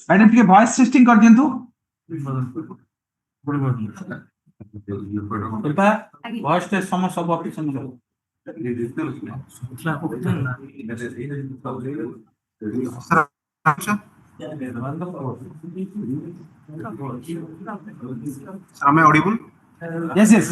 Madam टिके voice testing कर दियंतु voice test समझ सब ऑफिस में Am I audible? yes yes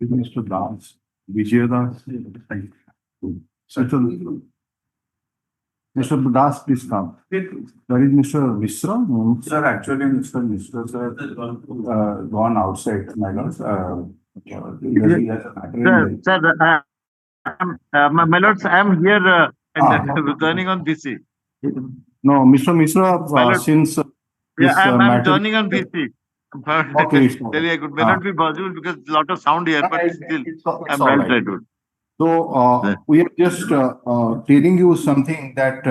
Mr. Das, Vijayadas. Mr. Das, please come. There is Mr. Mishra. Sir, actually, Mr. Mishra, sir, gone outside, my lord. My lords, I am here joining on BC. No, Mr. Mishra, since I'm joining on BC. Okay, Really, I may not be possible because a lot of sound here, but still, I'm well tried to. So, we are just telling you something that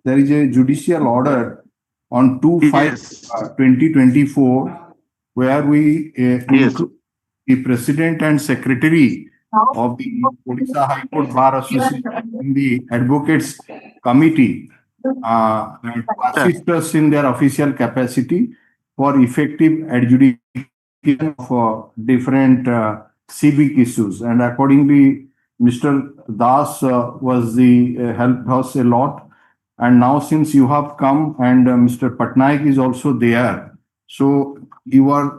there is a judicial order on 2/5/2024 where we include the president and secretary of the Odisha High Court Bar Association in the Advocates Committee and to assist us in their official capacity for effective adjudication of different civic issues. And accordingly, Mr. Das was the helped us a lot. And now since you have come and Mr. Patnaik is also there, so you are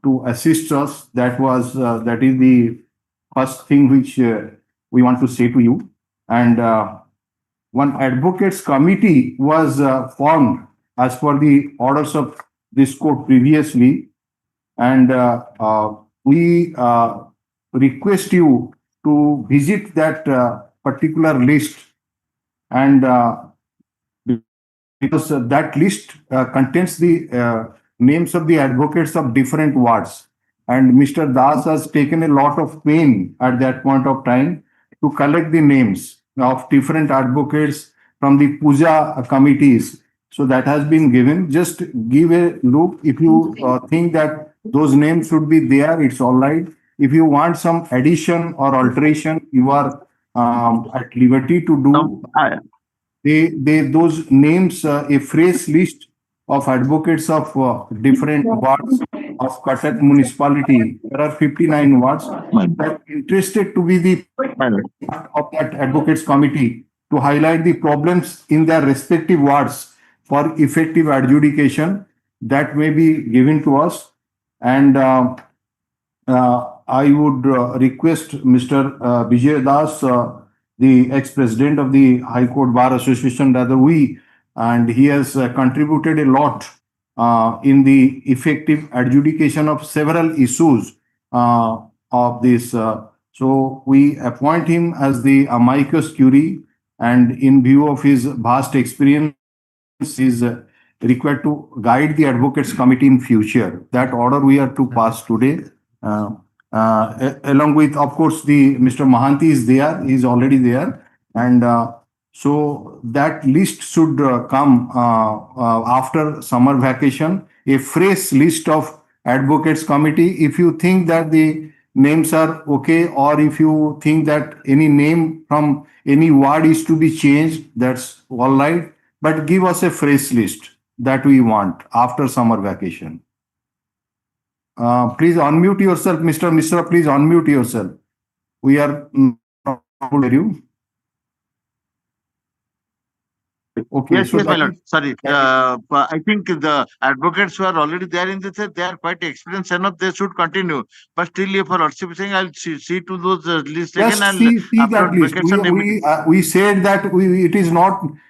to assist us. That is the first thing which we want to say to you. And one advocates committee was formed as per the orders of this court previously. And we request you to visit that particular list, and because that list contains the names of the advocates of different wards, and Mr. Das has taken a lot of pain at that point of time to collect the names of different advocates from the puja committees. So that has been given. Just give a look. If you think that those names should be there, it's all right. If you want some addition or alteration, you are at liberty to do. Those names, a phrase list of advocates of different wards of Cuttack municipality. There are 59 wards that are interested to be the part of that advocates committee to highlight the problems in their respective wards for effective adjudication. That may be given to us. And I would request Mr. Vijay Das the ex-president of the High Court Bar Association, rather we, and he has contributed a lot in the effective adjudication of several issues of this. So we appoint him as the amicus curiae, and in view of his vast experience, is required to guide the advocates committee in future. That order we are to pass today. Along with, of course, the Mr. Mahanti is there, he is already there. And so that list should come after summer vacation, a fresh list of advocates committee. If you think that the names are okay, or if you think that any name from any ward is to be changed, that's all right. But give us a fresh list that we want after summer vacation. Please unmute yourself, Mr. Mishra. Please unmute yourself. We are not able to hear you. Okay. Yes, yes, my lord. Sorry. I think the advocates who are already there in this, they are quite experienced enough. They should continue. But still, for RCP saying, I'll see to those lists Yes, again. see After that list. vacation, We said that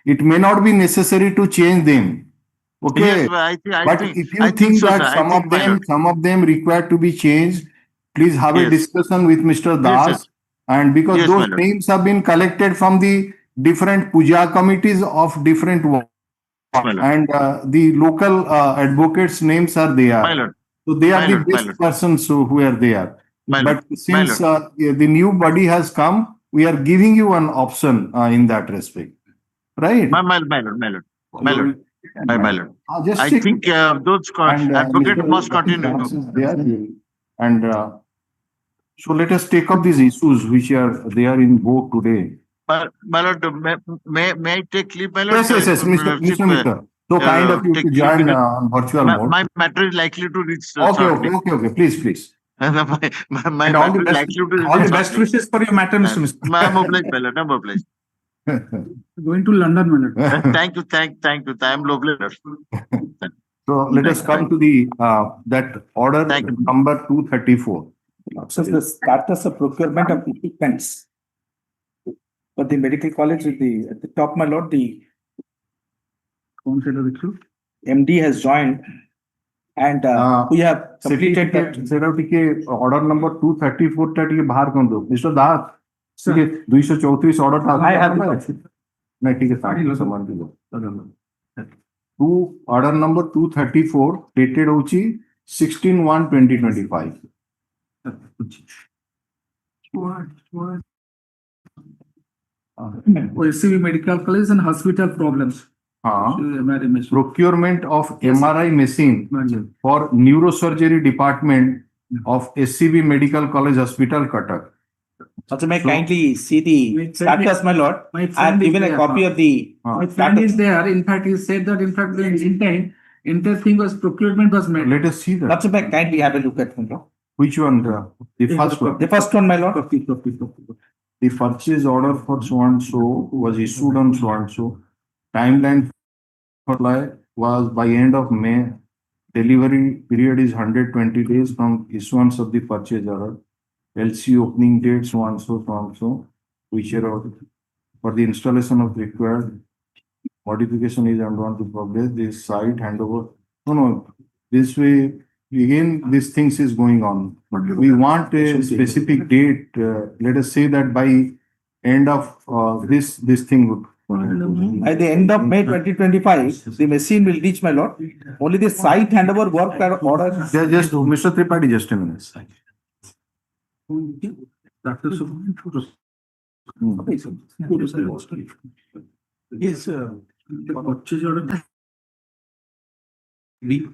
it may not be necessary to change them. Okay. Yes, But if you think so, that sir. some of them required to be changed, please have a Yes. discussion with Mr. Das. Yes, And because Yes, those my lord. names have been collected from the different puja committees of different wards, My lord. and the local advocates' names are there. My lord. So they are My the lord, my best lord. persons who are there. My But lord. since the new body has come, we are giving you an option in that respect. Right? My lord. My lord. My lord. Just I check. think those And advocates Mr. must continue. Das is there. And so let us take up these issues which are there in vote today. My lord, may I take leave, my lord? Yes, Mr. Mitra. So kind of you to take join leave on virtual mode. My matter is likely to reach Okay, shortly. okay. Please. My And all matter the is best, likely to reach all the best shortly. wishes for your matter, Mr. Mishra. I'm obliged, my lord. I'm obliged. Going to London, my lord. Thank you. I'm obliged. So let us come to the that order Thank you. number 234. So the status of procurement of equipments for the medical college at the top, my lord, the MD has joined, and we have completed that. Certificate order number 234 टा टिके बाहर कर दो mister दास ठीक है 234 order था I have नहीं ठीक है सारी सामान दो टू ऑर्डर नंबर 234 डेटेड होची 16/1/2025 SCV medical college and hospital problems. Procurement of MRI machine for neurosurgery department of SCB Medical College Hospital, Cuttack. Also, may I kindly see the status, my lord? My I have friend is given a there. copy of the. My friend is there. In fact, he said that the entire thing was procurement was made. Let us see that. Also, may I kindly have a look at, my lord? Which one? The first one. The first one, my lord. The purchase order for so and so was issued on so and so. Timeline for supply was by end of May. Delivery period is 120 days from issuance of the purchase order. LC opening date so and so, which are for the installation of required modification is undergone to progress. This site handover. No. This way again, these things is going on. We want a specific date. Let us say that by end of this thing would. By the end of May 2025, the machine will reach, my lord. Only the site handover work order. Just Mr. Tripathi, just a minute. Yes, purchase order. We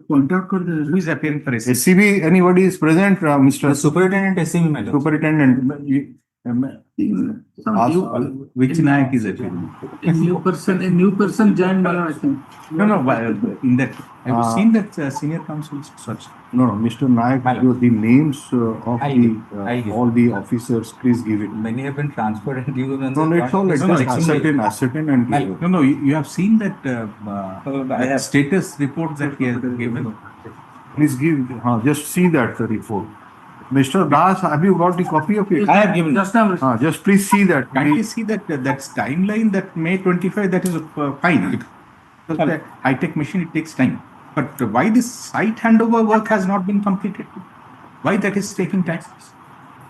point out who is appearing for SCV. SCB, anybody is present, Mr. Superintendent SCV, my lord. Superintendent. Which Nayak is appearing? A new person joined, my lord, I think. No, in that, I've seen that senior counsel such. No, Mr. Nayak, the names of all the officers, please give it. Many have been transferred and you. No, it's all like ascertain and give it. No, you have seen that status report that he has given. Please give, just see that report. Mr. Das, have you got the copy of it? I have given. Just now, Just please see that. kindly see that that's timeline, that May 25, that is fine. Because the high-tech machine, it takes time. But why this site handover work has not been completed? Why that is taking time?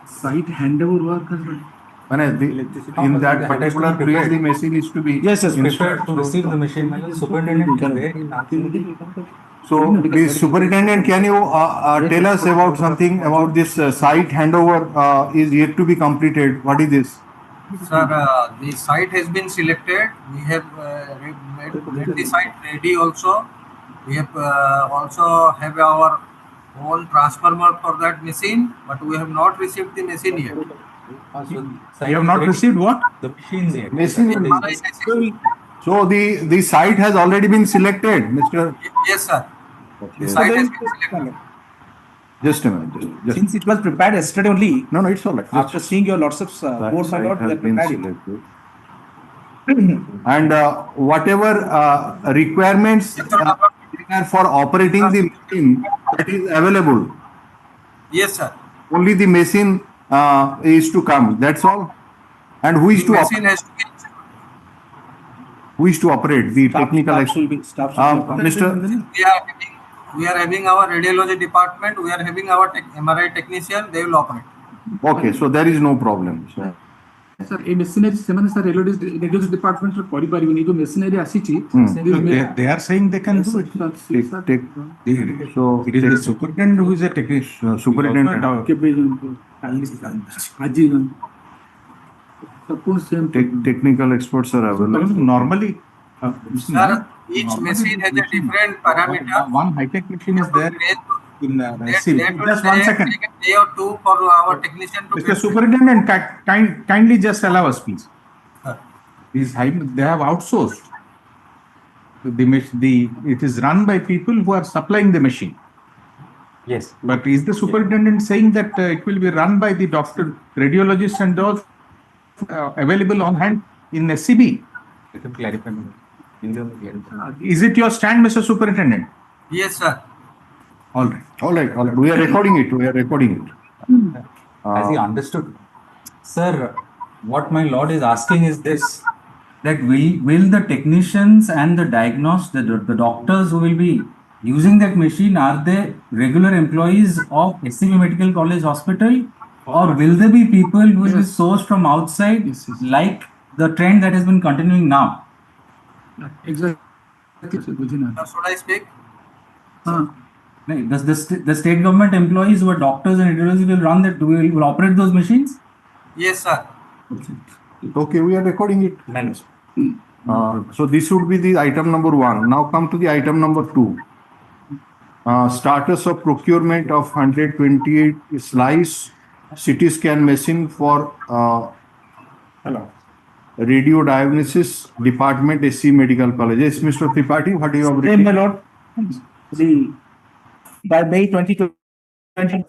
Site handover work has been. In that particular place, the machine is to be. Yes, installed. to receive the machine. Superintendent is there in Narasingh. So, the superintendent, can you tell us about something about this site handover is yet to be completed? What is this? Sir, the site has been selected. We have made the site ready also. We have also have our own transformer for that machine, but we have not received the machine yet. You have not received what? The machine yet. Machine. So, the site has already been selected, Mr. Yes, sir. Okay. The site has been selected. Just a minute. Just. Since it was prepared yesterday only, No, it's all right. after seeing your lots of board by lot, we are preparing. And whatever requirements are for operating the machine, that is available. Yes, sir. Only the machine is to come. That's all. And who is The to machine has to be. who is to operate the technical? Staff should be. Mr. We are having our radiology department. We are having our MRI technician. They will operate. Okay, so there is no problem. So, Sir, a machinery, ସେମାନେ sir radiology department ରେ କରିପାରିବେନି ଯୋଉ machinery ଆସିଛି They are saying they can do it. so It is the superintendent who is a technician. superintendent, କେବେ ଆଜି ସମ୍ପୂର୍ଣ୍ଣ same technical experts are available. Normally, Sir, each machine has a different parameter. one high-tech machine is there in That will just 1 second. take a day or two for our technician to Mr. get. Superintendent, kindly just allow us, please. Sir. They have outsourced. It is run by people who are supplying the machine. Yes. But is the superintendent saying that it will be run by the doctor, radiologist and those available on hand in SCB? Let him clarify. Is it your stand, Mr. Superintendent? Yes, sir. All right. All right, all right. We are recording it. Has he understood? Sir, what my lord is asking is this, that will the technicians and the diagnostics, the doctors who will be using that machine, are they regular employees of SCB Medical College Hospital, or will there be people who will be sourced from outside, like the trend that has been continuing now? exactly Sir, should I speak? The state government employees who are doctors and radiologists will run that, will operate those machines? Yes, sir. Okay, we are recording it. So this would be the item number 1. Now come to the item number 2. Status of procurement of 128 slice CT scan machine for radio diagnosis department, SC Medical College. Yes, Mr. Tripathi, what do you have Same, my written? lord. By May 2020.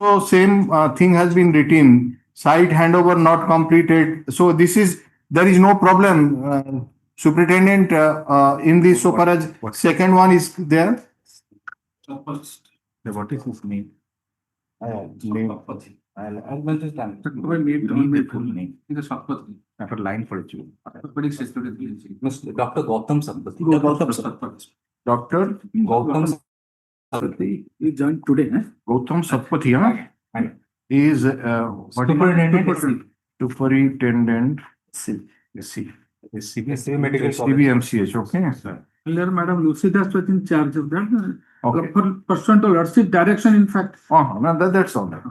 So same thing has been written. Site handover not completed. So there is no problem. Superintendent, in the so far as second one is there. What is his name? I'll mention that. After line for it. Mr. Dr. Gautam Sampati. Dr. Gautam he joined today Gautam Satpathy, huh? He is superintendent. SCB Medical College. CBMCH, okay. earlier Madam Lucy Das was in charge of that Okay. pursuant to lordship direction, in fact. Oh, no, that's all right.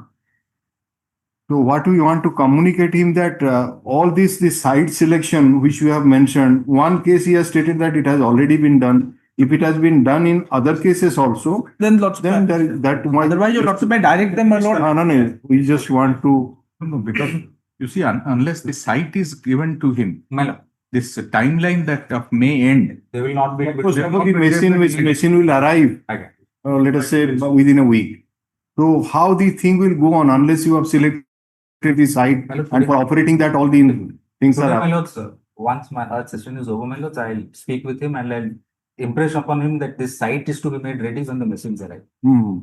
So what we want to communicate him that all this site selection which you have mentioned, one case he has stated that it has already been done. If it has been done in other cases also, Then lots then there is that one. otherwise you lots of direct them, my lord. No, we just want to. No, because you see, unless the site is given to him, My lord, this timeline that of May end, they will not be able Suppose to. the machine will arrive, Okay. let us say within a week. So how the thing will go on unless you have selected the site Hello, and for operating that all the things Today, are. my lords, once our session is over, my lords, I'll speak with him and I'll impress upon him that this site is to be made ready when the machines arrive.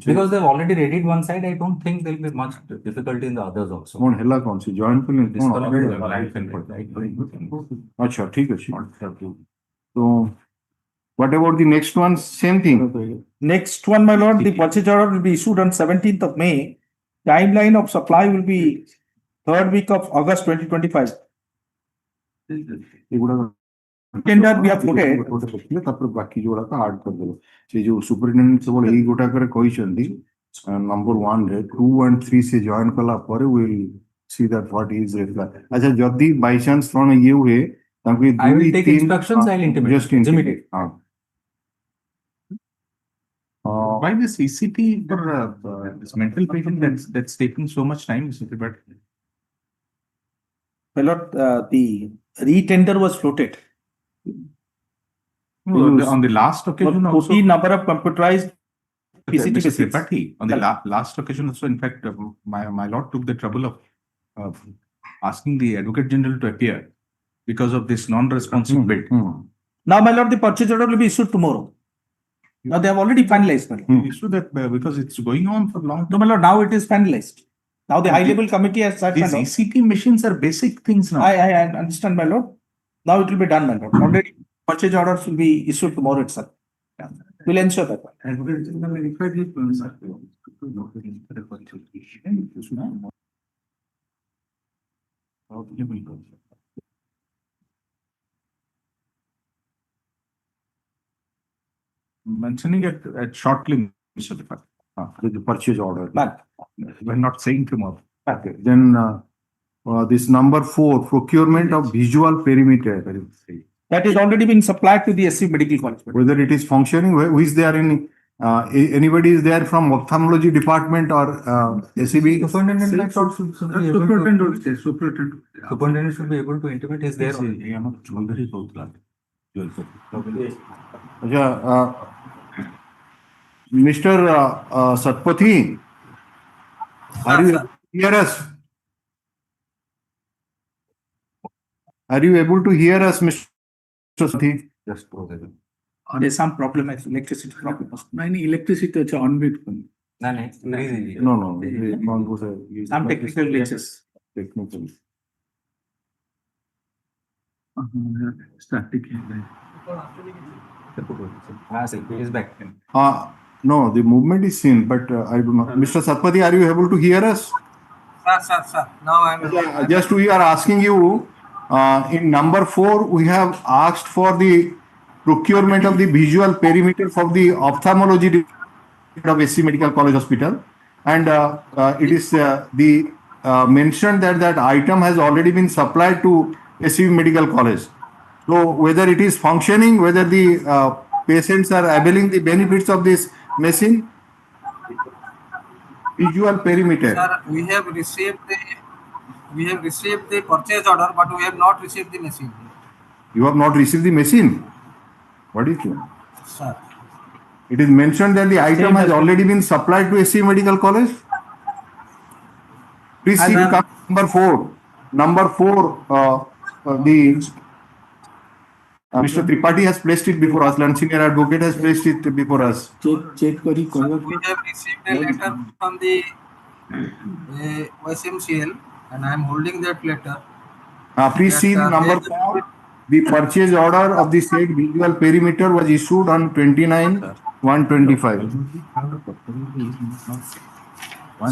Because they've already readied one side, I don't think there'll be much difficulty in the others also. कौन हैला कौन सी joint film This कौन one is reliance and अच्छा ठीक है तो what about the next one? Same thing. Next one, my lord, the purchase order will be issued on 17th of May. Timeline of supply will be third week of August 2025. Tender we have floated. ତାପରେ ବାକି ଯୋଉଗୁଡାକ add କରିଦେବେ ସେ ଯୋଉ superintendent କେବଳ ଏଇ ଗୋଟାକରେ କହିଛନ୍ତି number 1 ରେ 2 and 3 ସେ ଜଏନ୍ କଲା ପରେ will C that what is regular ଆଚ୍ଛା ଯଦି ବାଇ ଚାନ୍ସ କଣ ଇଏ ହୁଏ ତାଙ୍କୁ ଏ I will ଦୁଇ take ତିନି instructions, I'll intimate. just intimate ହଁ Why this ECT for this mental patient that's taking so much time, Mr. But My lord, the retender was floated. on the last occasion also, 14 number of computerized PCT Mr. machines. Tripathi, on the last occasion also, in fact, my lord took the trouble of asking the Advocate General to appear because of this non-responsive bid. Now, my lord, the purchase order will be issued tomorrow. Now they have already finalized, my lord. Issue that because it's going on for long No, time. my lord, now it is finalized. Now the high level committee has sat These down. ECT machines are basic things now. I understand, my lord. Now it will be done, my lord. Already purchase orders will be issued tomorrow itself. Yeah. We'll ensure that. Mentioning it at shortly, Mr. Tripathi. the purchase order. Man. We're not saying tomorrow. Okay. Then this number 4, procurement of visual perimeter. That is already been supplied to the SC Medical College. Whether it is functioning, who is there in anybody is there from ophthalmology department or SCB? Superintendent Superintendent should be able to intimate is there. Mr. Satpathy, are you able to hear us? Are you able to hear us, Mr. Satpathy? Just proceed. There's some problem, electricity problem. electricity is on bit. No, easy. No. Some technical glitches. Technical. Static. He is back. No, the movement is seen, but I do not. Mr. Satpathy, are you able to hear us? Sir. Now I'm. Just we are asking you, in number 4, we have asked for the procurement of the visual perimeter for the ophthalmology department of SC Medical College Hospital. And it is mentioned that that item has already been supplied to SC Medical College. So whether it is functioning, whether the patients are availing the benefits of this machine, visual perimeter. Sir, we have received the purchase order, but we have not received the machine. You have not received the machine. What is it? Sir. It is mentioned that the item has already been supplied to SC Medical College. Please see number 4. Number 4, Mr. Tripathi has placed it before us. And senior advocate has placed it before us. Check kari Sir, we have received a letter from the OSMCL, and I am holding that letter. Please see the number 4. The purchase order of the said visual perimeter was issued on 29/1/25.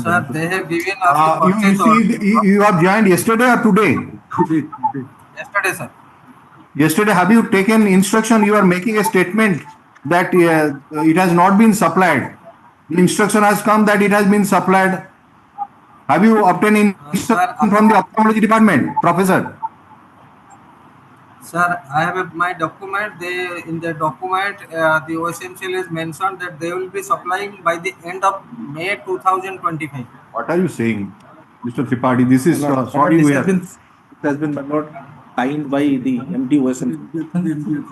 Sir, they have given us the purchase order. You have joined yesterday or today? Yesterday, sir. Yesterday, have you taken instruction? You are making a statement that it has not been supplied. The instruction has come that it has been supplied. Have you obtained instruction from the ophthalmology department, Professor? Sir, I have my document. In the document, the OSMCL is mentioned that they will be supplying by the end of May 2025. What are you saying, Mr. Tripathi? This is sorry. It has been signed by the MD OSMCL.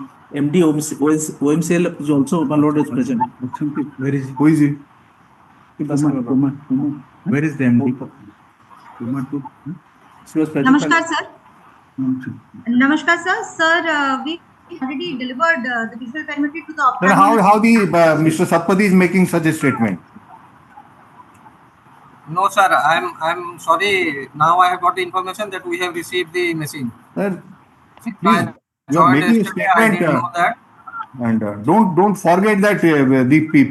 MD OMCL is also, my lord, is present. Where is he? Who is he? Where is the MD? She was present. Namaskar, sir. Namaskar, sir. Sir, we already delivered the visual permitted to the Then ophthalmologist. how the Mr. Satpathy is making such a statement? No, sir. I'm sorry. Now I have got the information that we have received the machine. Sir, I please, you are joined making a yesterday. I statement, didn't know that. and don't forget that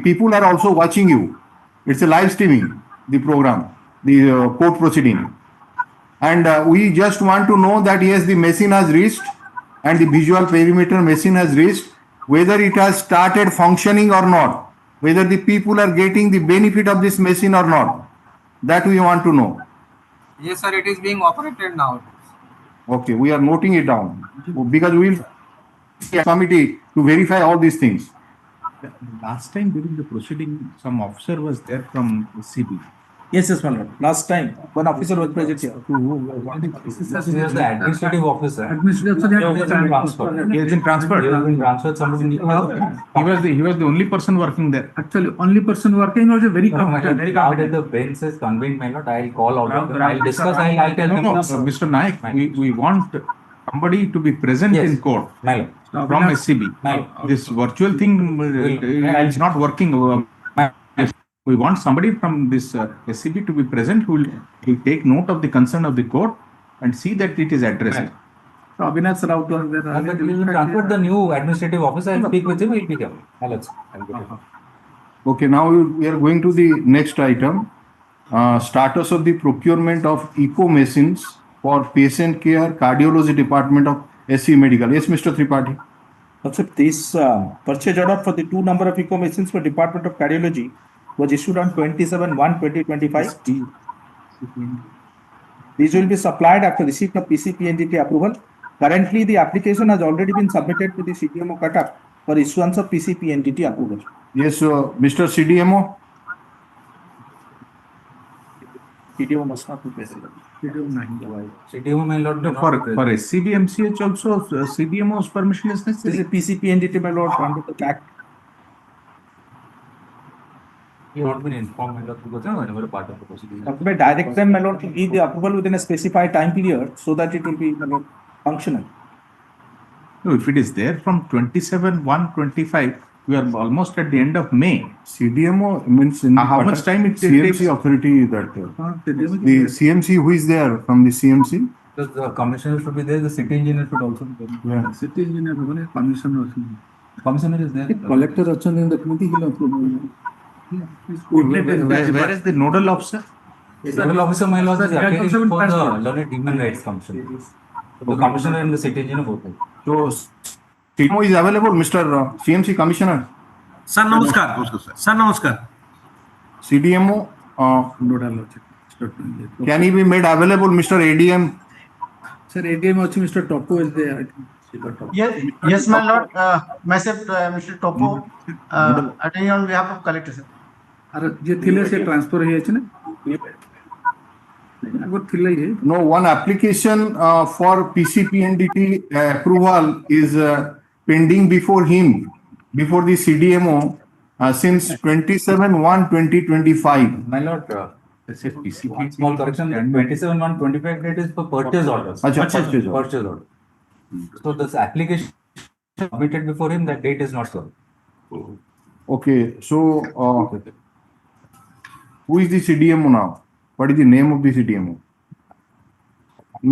people are also watching you. It's a live streaming, the program, the court proceeding. And we just want to know that yes, the machine has reached and the visual perimeter machine has reached, whether it has started functioning or not, whether the people are getting the benefit of this machine or not. That we want to know. Yes, sir. It is being operated now. Okay, we are noting it down because we will see a committee to verify all these things. Last time during the proceeding, some officer was there from CB. Yes, my lord. Last time, one officer was present here. This is the administrative officer. Administrative He has been transferred. He has been transferred. He has been transferred. Somebody. He was the only person working there. Actually, only person working was a very No, my lord, very now that the bench is convened, my lord, I'll call out of them. I'll discuss. I'll tell them. Mr. Naik, we want somebody to be present Yes. in court My lord. from SCB. This virtual thing is not working. We want somebody from this SCB to be present who will take note of the concern of the court and see that it is addressed. So Abhinav Rao was there. But we will transfer the new administrative officer. I'll speak with him. He'll pick up. I'll get him. Okay, now we are going to the next item. Status of the procurement of echo machines for patient care cardiology department of SC Medical. Yes, Mr. Tripathi. Also, this purchase order for the 2 number of echo machines for Department of Cardiology was issued on 27/1/2025. These will be supplied after receipt of PCPNDT approval. Currently, the application has already been submitted to the CDMO Cuttack for issuance of PCPNDT approval. Yes, Mr. CDMO. CDMO must not be present. CDMO, my lord. No, for SCB MCH also CDMO's permission is This necessary. is PCPNDT, my lord, under the Act. You have not been informed, my lord, because I was never a part of the proceedings. May direct them, my lord, to give the approval within a specified time period so that it will be, my lord, functional. No, if it is there from 27/1/25, we are almost at the end of May. CDMO means in How much time it CMC takes? authority that the CMC who is there from the CMC? The commissioner should be there. The city engineer should also be there. Yeah. City engineer, commissioner. Commissioner is there. Collector also in the committee, he'll approve. Where is the nodal officer? Federal officer, my lord, is Sir, appearing also for the transfer. Learned Human Rights Commission. The commissioner and the city engineer both. So CDMO is available, Mr. CMC Commissioner. Sir, namaskar. Sir, namaskar. CDMO, can he be made available, Mr. ADM? Sir, ADM also Mr. Topo is there. Yes, my lord. Myself, Mr. Topo, attending on behalf of collector, sir. જે થિલે છે transfer હે છે ને આગળ થિલે હે No, one application for PCPNDT approval is pending before him, before the CDMO since 27/1/2025. My lord, That's a PCP. small correction, 27/1/25 date is for purchase orders. Acha, purchase order. Purchase order. So this application submitted before him, that date is not served. Okay, so who is the CDMO now? What is the name of the CDMO?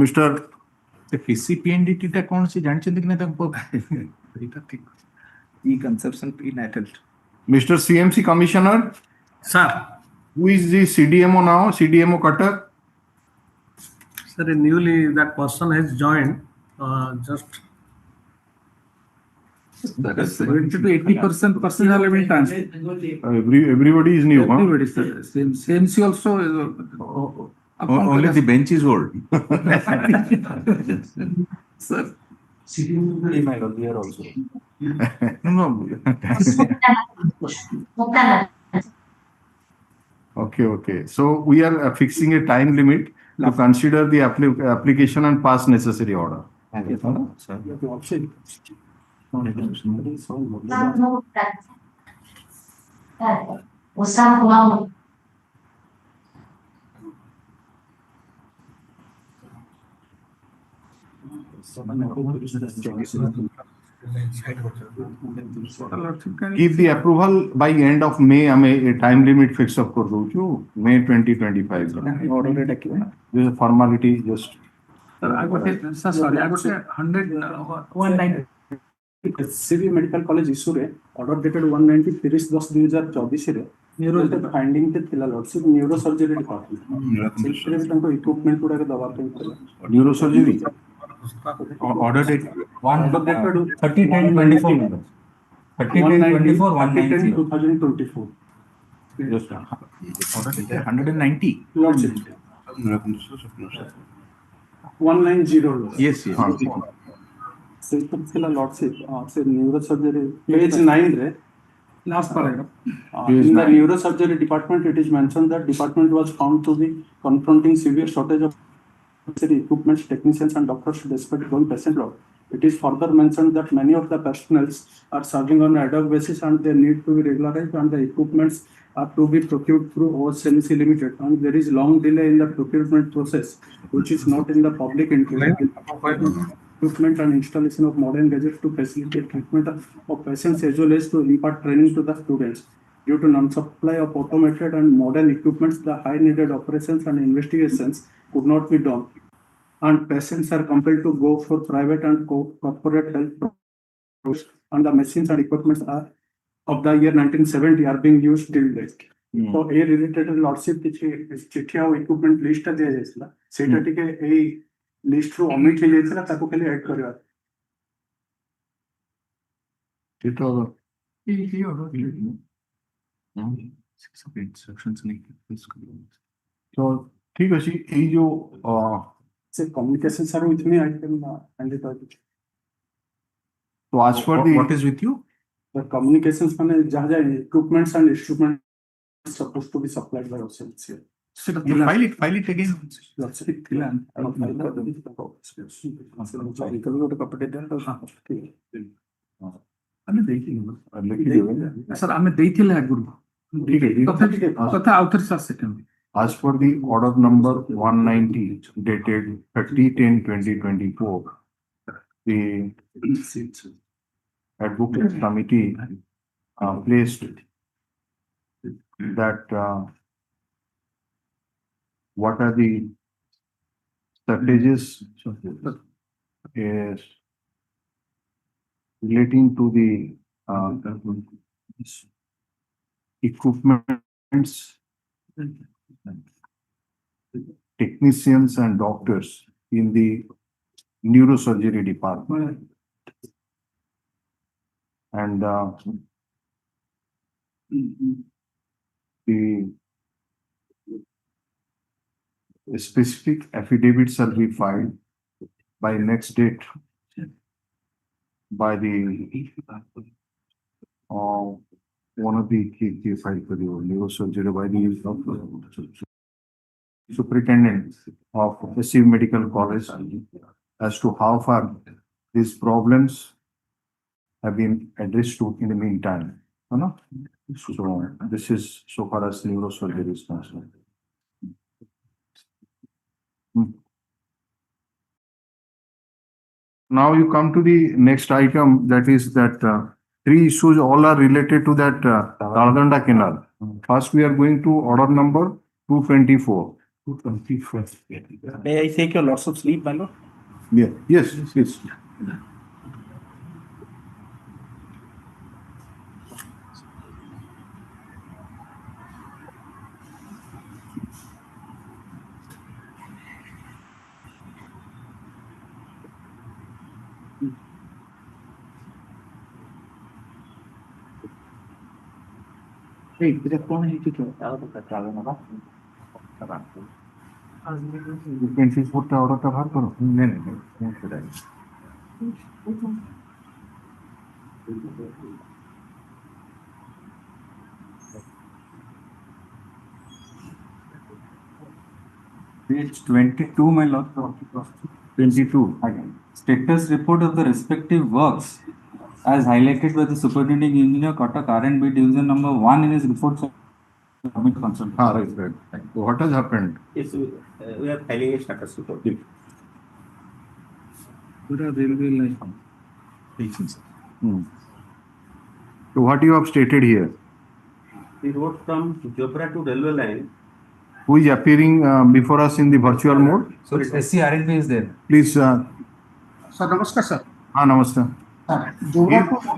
Mr. The PCPNDT ଟା କଣ ସେ ଜାଣିଛନ୍ତି କି ନା ତାଙ୍କୁ E-conception prenatal. Mr. CMC Commissioner, Sir, who is the CDMO now? CDMO Cuttack? sir, newly that person has joined. Just 70% to 80% personnel have been transferred. Everybody is new, huh? Everybody, sir. Same C also is. only the bench is old. Sir. My lord, we are also. No. Okay. So we are fixing a time limit to consider the application and pass necessary order. Keep the approval by end of May. हमें time limit fix up कर दो जो May 2025. This is a formality just. Sir, I got it. Sir, sorry, I got 190. SCB Medical College issue रे order dated 190 30/10/2024 रे neuro finding ते थिला lordship neuro surgery department secretary भी तांको equipment गुडा के दबा पे Neuro surgery. Order date. order dated 30/10/24 members. 30/10/24 190. 2024 Just. Order date 190. lordship 190 Yes, yes. Secretary थिला लॉर्डशिप से न्यूरो सर्जरी page 9 रे Last paragraph. Page in the 9. neurosurgery department, it is mentioned that department was found to be confronting severe shortage of necessary equipments, technicians, and doctors despite growing patient load. It is further mentioned that many of the personnel are serving on an ad hoc basis and they need to be regularized, and the equipments are to be procured through OSNC Limited. And there is long delay in the procurement process, which is not in the public interest. Equipment and installation of modern gadgets to facilitate treatment of patients as well as to impart training to the students. Due to non-supply of automated and modern equipments, the high needed operations and investigations could not be done. And patients are compelled to go for private and corporate health programs, and the machines and equipments are of the year 1970 are being used till date. So a related lordship କିଛି ଚିଠି ଆଉ equipment list ଟା ଦିଆଯାଇଥିଲା ସେଇଟା ଟିକେ ଏଇ list ରୁ omit ହେଇଯାଇଥିଲା ତାକୁ ଖାଲି add କରିବା Instructions needed. So ठीक ଅଛି ଏଇ जो ସେ communication sir with me I can hand it over. So as per the What is with you? The communications ମାନେ ଯାହା ଯାହା equipments and instruments supposed to be supplied by ourselves here. You file it again. Lordship ଥିଲା ଆମେ ଦେଇଥିଲୁ लिखिदेवे sir ଆମେ ଦେଇଥିଲେ ଆଗରୁ ठीक है କଥା ଆଉଥରେ sir second as per the order number 190 dated 30/10/2024 the advocate committee placed that what are the strategies is relating to the equipments, technicians and doctors in the neurosurgery department. And the specific affidavits shall be filed by next date by the one of the key file for the neurosurgery by the superintendent of SCB Medical College as to how far these problems have been addressed to in the meantime. No? So this is so far as neurosurgery is concerned. Now you come to the next item, that is that three issues all are related to that Taladanda Canal. First, we are going to order number 224. 224. May I take your lots of sleep, my lord? Yeah. Yes, yes. Hey, the phone is to out of the travel. 24 টা অর্ডারটা ভাগ করো। Page 22, my lord. 22. Status report of the respective works as highlighted by the superintending engineer Kotak R&B division number 1 in his report. Submit consent. Right. What has happened? Yes, we are filing a status report. railway line. So what you have stated here? The road from Jopra to railway line. Who is appearing before us in the virtual mode? So SCRNP is there. Please. Sir, namaskar, sir. Namaste.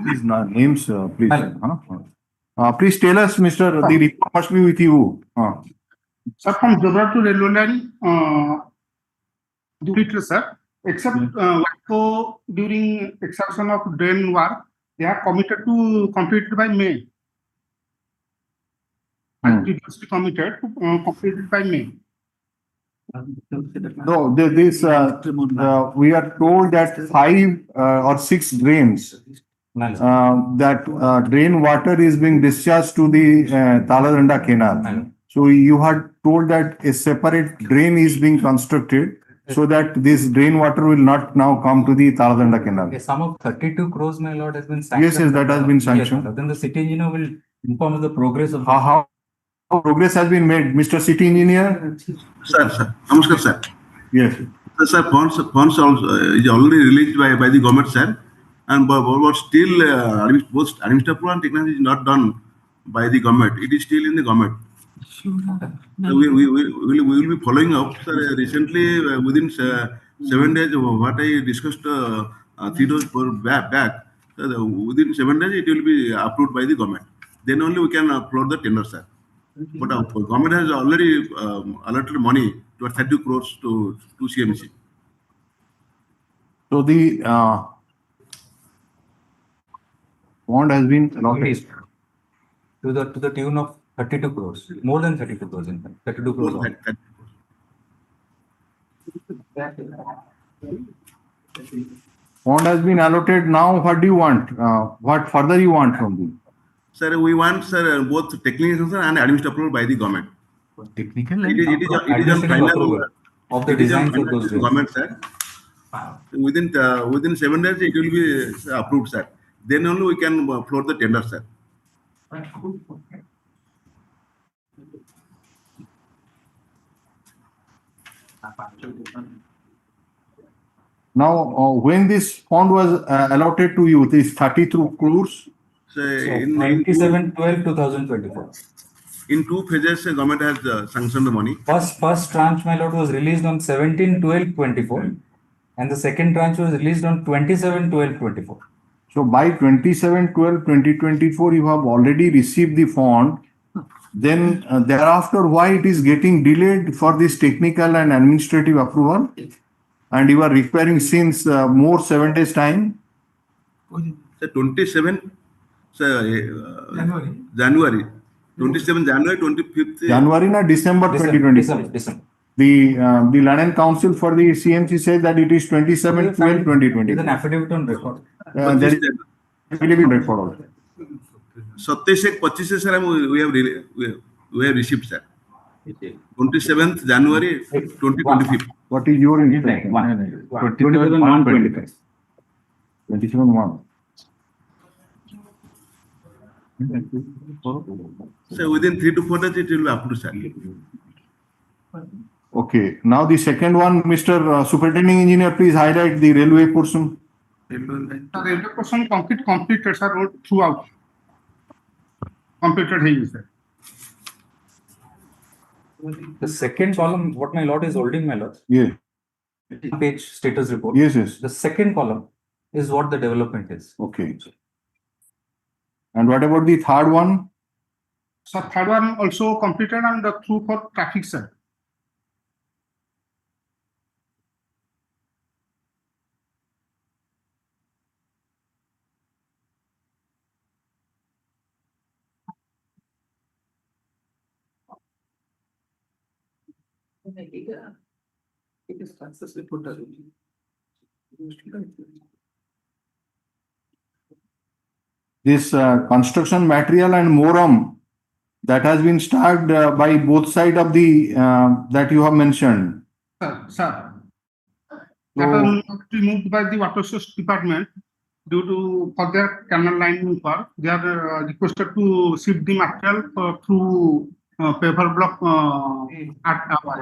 Please names, please. Please tell us, Mr. The report must be with you. Sir, from Jobra to railway line, sir, except WACO during exception of drain work, they are committed to complete it by May. Previously committed to complete it by May. No, we are told that 5 or 6 drains, that drain water is being discharged to the Taladanda canal. So you had told that a separate drain is being constructed so that this drain water will not now come to the Taladanda canal. A sum of 32 crores, my lord, has been sanctioned. Yes, that has been sanctioned. Yes, then the city engineer will inform of the progress of how progress has been made, Mr. City Engineer? Sir. Namaskar, sir. Yes. Sir, funds also is already released by the government, sir. And but still, both administrative and technical is not done by the government. It is still in the government. So we will be following up, sir. Recently, within 7 days, what I discussed 3 days back, within 7 days, it will be approved by the government. Then only we can upload the tender, sir. But government has already allotted money to 30 crores to CMC. So the bond has been allotted to the tune of 32 crores, more than 32 crores in fact, 32 crores. Bond has been allotted. Now, what do you want? What further you want from them? Sir, we want, sir, both technical and administrative by the government. Technical it is on final of the designs of those government, sir. Within 7 days, it will be approved, sir. Then only we can float the tender, sir. Now, when this fund was allotted to you, this 32 crores? So, 27/12/2024. In 2 phases, the government has sanctioned the money. First tranche, my lord, was released on 17/12/24, and the second tranche was released on 27/12/24. So by 27/12/2024, you have already received the fund. Then thereafter, why it is getting delayed for this technical and administrative approval, and you are requiring since more 7 days time? So 27 January. 27 January, 25th. January na December 2024. December. The Land and Council for the CMC says that it is 27/12/2020. There's an affidavit on record. There is affidavit record also. 27/25 sir, we have received, sir. 27th January 2025. What is your instruction? 27/1/25. 27/1. So within 3 to 4 days, it will be approved, sir. Okay. Now the second one, Mr. Superintending Engineer, please highlight the railway portion. Railway portion completed, sir, road throughout. Completed here, sir. The second column, what my lord is holding, my lord. Yeah. Page status report. Yes, yes. The second column is what the development is. Okay. And what about the third one? So third one also completed and through for traffic, sir. This construction material and morum that has been stacked by both sides of the that you have mentioned. Sir. That are removed by the water source department due to further canal line work. They are requested to ship the material through paper block at our.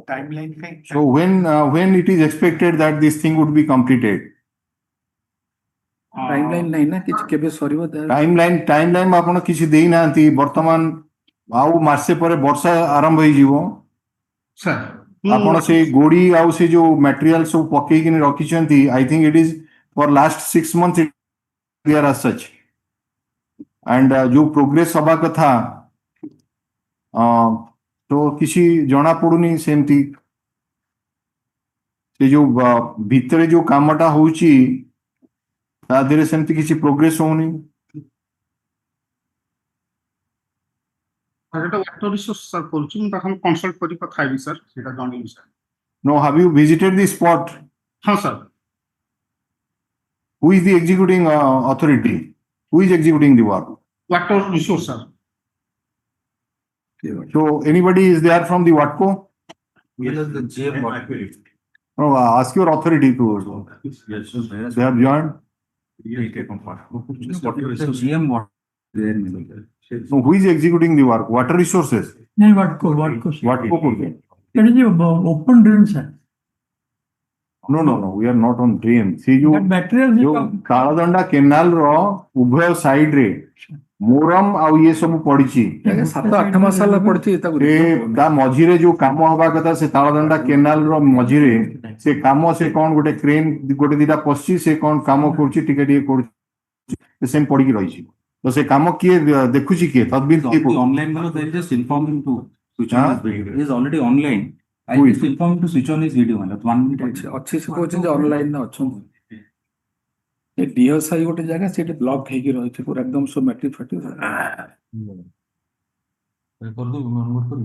Timeline. So when it is expected that this thing would be completed? Timeline नहीं ना किछ केबे सरीबो timeline आपण किछि देई नांती वर्तमान आउ मासे परे वर्षा आरंभ होई जीवो Sir, आपण से गोड़ी आउ से जो मटेरियल सब पकेई कि रखी छंती I think it is for last 6 months there are such and जो प्रोग्रेस हबा कथा तो किसी जना पड़ुनी सेमती से जो भीतर जो कामटा होउची ता देरे सेमती किसी प्रोग्रेस होउनी এটা একটা রিসোর্স স্যার করছি ମୁଁ তাখন কনসাল্ট କରି কথা হেবি স্যার সেটা জানিবি sir No, have you visited the spot? হ্যাঁ sir Who is the executing authority? Who is executing the work? Water resource sir So anybody is there from the WATCO? Yes, the GM. No, ask your authority to. Yes, They have joined. the GM what there. No, who is executing the work? Water resources. नहीं WATCO WATCO could be. that is open drain sir No, we are not on drain. See you. that material जो Taldanda canal रो उभय side रे मोरम आउ ये सब पड़िची 7-8 मास ला पड़ती ताको ए ता मझिरे जो काम हबा कथा से तालदंडा केनाल रो मझिरे से काम से कोन गोटे क्रेन गोटे दिटा पछी से कोन काम करची टिके टिके करची सेम पड़ी की रहिची तो से काम किए देखुची किए तदबिर किए Online malo they just inform him to switch on Huh? his video. He is already online. I Who is? just inform him to switch on his video. Malo 1 minute. अच्छे से कोचिन जे ऑनलाइन ना अछन ए डीएसआई गोटे जगह सेटे block हे की रहिছে पूरा एकदम सो matric फटी कर दो नोट कर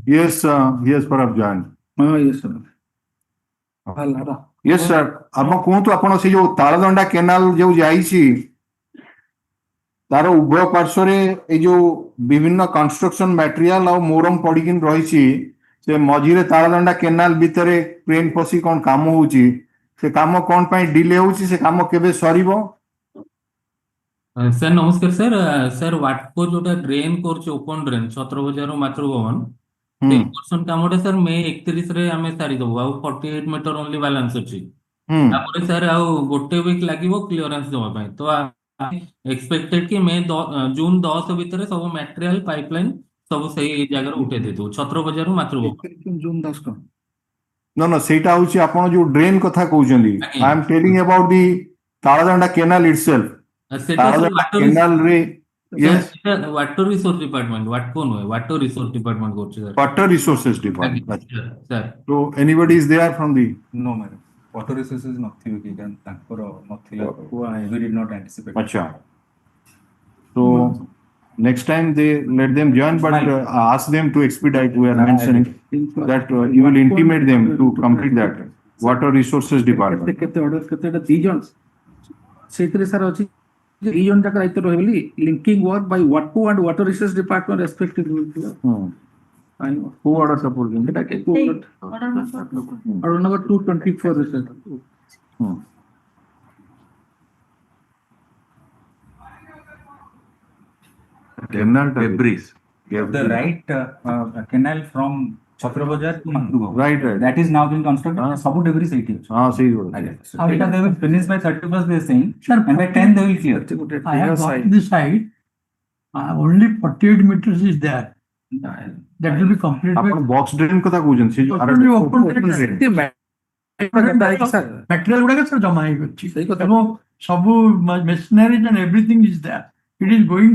Yes, perhaps join. हां यस सर हां Yes, sir. आपण कोहतु आपण से जो तालदंडा केनाल जो जाईची तार उभय पार्श्व रे ए जो विभिन्न कंस्ट्रक्शन मटेरियल और मोरम पड़िकिन रहिची से मझिरे तालदंडा केनाल भितरे क्रेन पसी कोन काम होउची से काम कोन पई डिले होउची से काम केबे सरीबो सर नमस्कार सर सर वाटको जोटा ड्रेन करछ ओपन ड्रेन 17 बजार मात्र भवन ते पोर्शन कामटा सर मे 31 रे हमें सारी दबो आ 48 मीटर ओनली बैलेंस अछि तापर सर आ गोटे वीक लागिवो क्लियरेंस देबा पई तो एक्सपेक्टेड कि मे जून 10 भितर सब मटेरियल पाइपलाइन सब सही जगह उठे देतो 17 बजार मात्र भवन जून 10 को No, सेटा होउची आपण जो ड्रेन कथा कहउचंदी I am telling about the Taldanda canal itself canal रे Yes. Water resource department. Watco no, water resource department goes sir. Water resources department. Sir. So anybody is there from the? No, madam. Water resources not thi ki gan tankor not thila. We did not anticipate. Acha. So next time they let them join, but ask them to expedite. We are mentioning that you will intimate them to complete that. Water resources department. केते order केते 2 जन सेतरे sir अछि 3 जन तक दायित्व रहबली linking work by वाटको and water resource department respectively I know Who order supporting? order number 224 is sir Canal debris. The right canal from Chhatra Bazar to Mantru. Right. That is now being constructed. Sabu debris site is. See. How it they will finish by 31st they are saying. And by 10 they will clear. I have got this side only 48 meters is there that will be completed by box drain कथा कहउचन से जो open drain material गुडा sir जमा हे गछि सही କଥା सब machineries and everything is there. It is going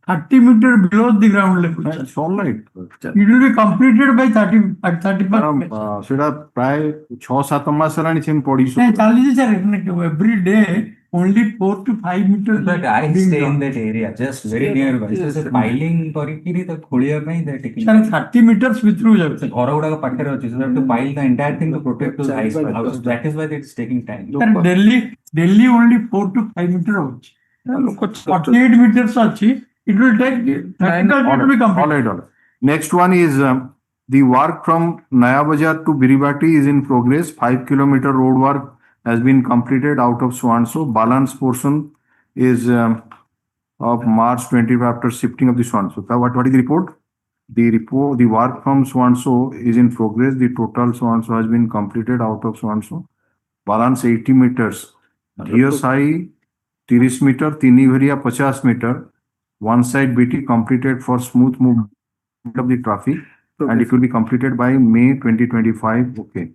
30 meters below the ground level. It's all right. It will be completed by 35. सेटा प्राय 6-7 मास रानी same पड़ी नहीं चालीस sir every day only 4 to 5 meters. But I stay in that area just very nearby. So piling करिकिरी त खोलिया पई they taking. Sir 30 meters through जाउछ घर गुडा पाखरे अछि so they have to pile the entire thing to protect those houses. That is why it is taking time. Sir Delhi only 4 to 5 meters होछि 48 meters अछि. It will take 30 to be complete. All right. Next one is The work from Naya Bazar to Biribati is in progress. 5 km road work has been completed out of so-and-so. Balance portion is of March 25 after shifting of the so-and-so. What is the report? The work from so-and-so is in progress. The total so-and-so has been completed out of so-and-so. Balance 80 meters. DSI 30 meter, Tini Varia 50 meter. One side BT completed for smooth movement of the traffic and it will be completed by May 2025. Okay.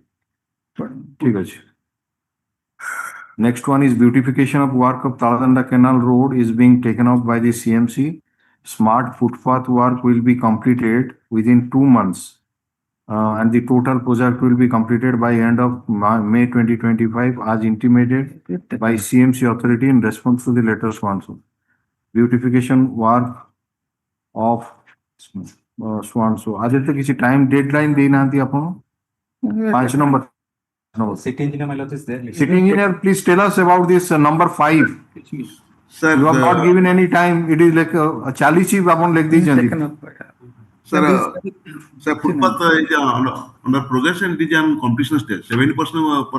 ठीक है. Next one is beautification of work of Taladanda Canal Road is being taken up by the CMC. Smart footpath work will be completed within 2 months. And the total project will be completed by end of May 2025 as intimated by CMC authority in response to the letters also. Beautification work of so-and-so. Aditya किसी time deadline देना थी आपको? 5 number. No. City engineer, my lord, is there. City engineer, please tell us about this number 5. Sir, You have not given any time. It is like a chalici upon like this. Sir, footpath is under progress and it is on completion stage. 70% of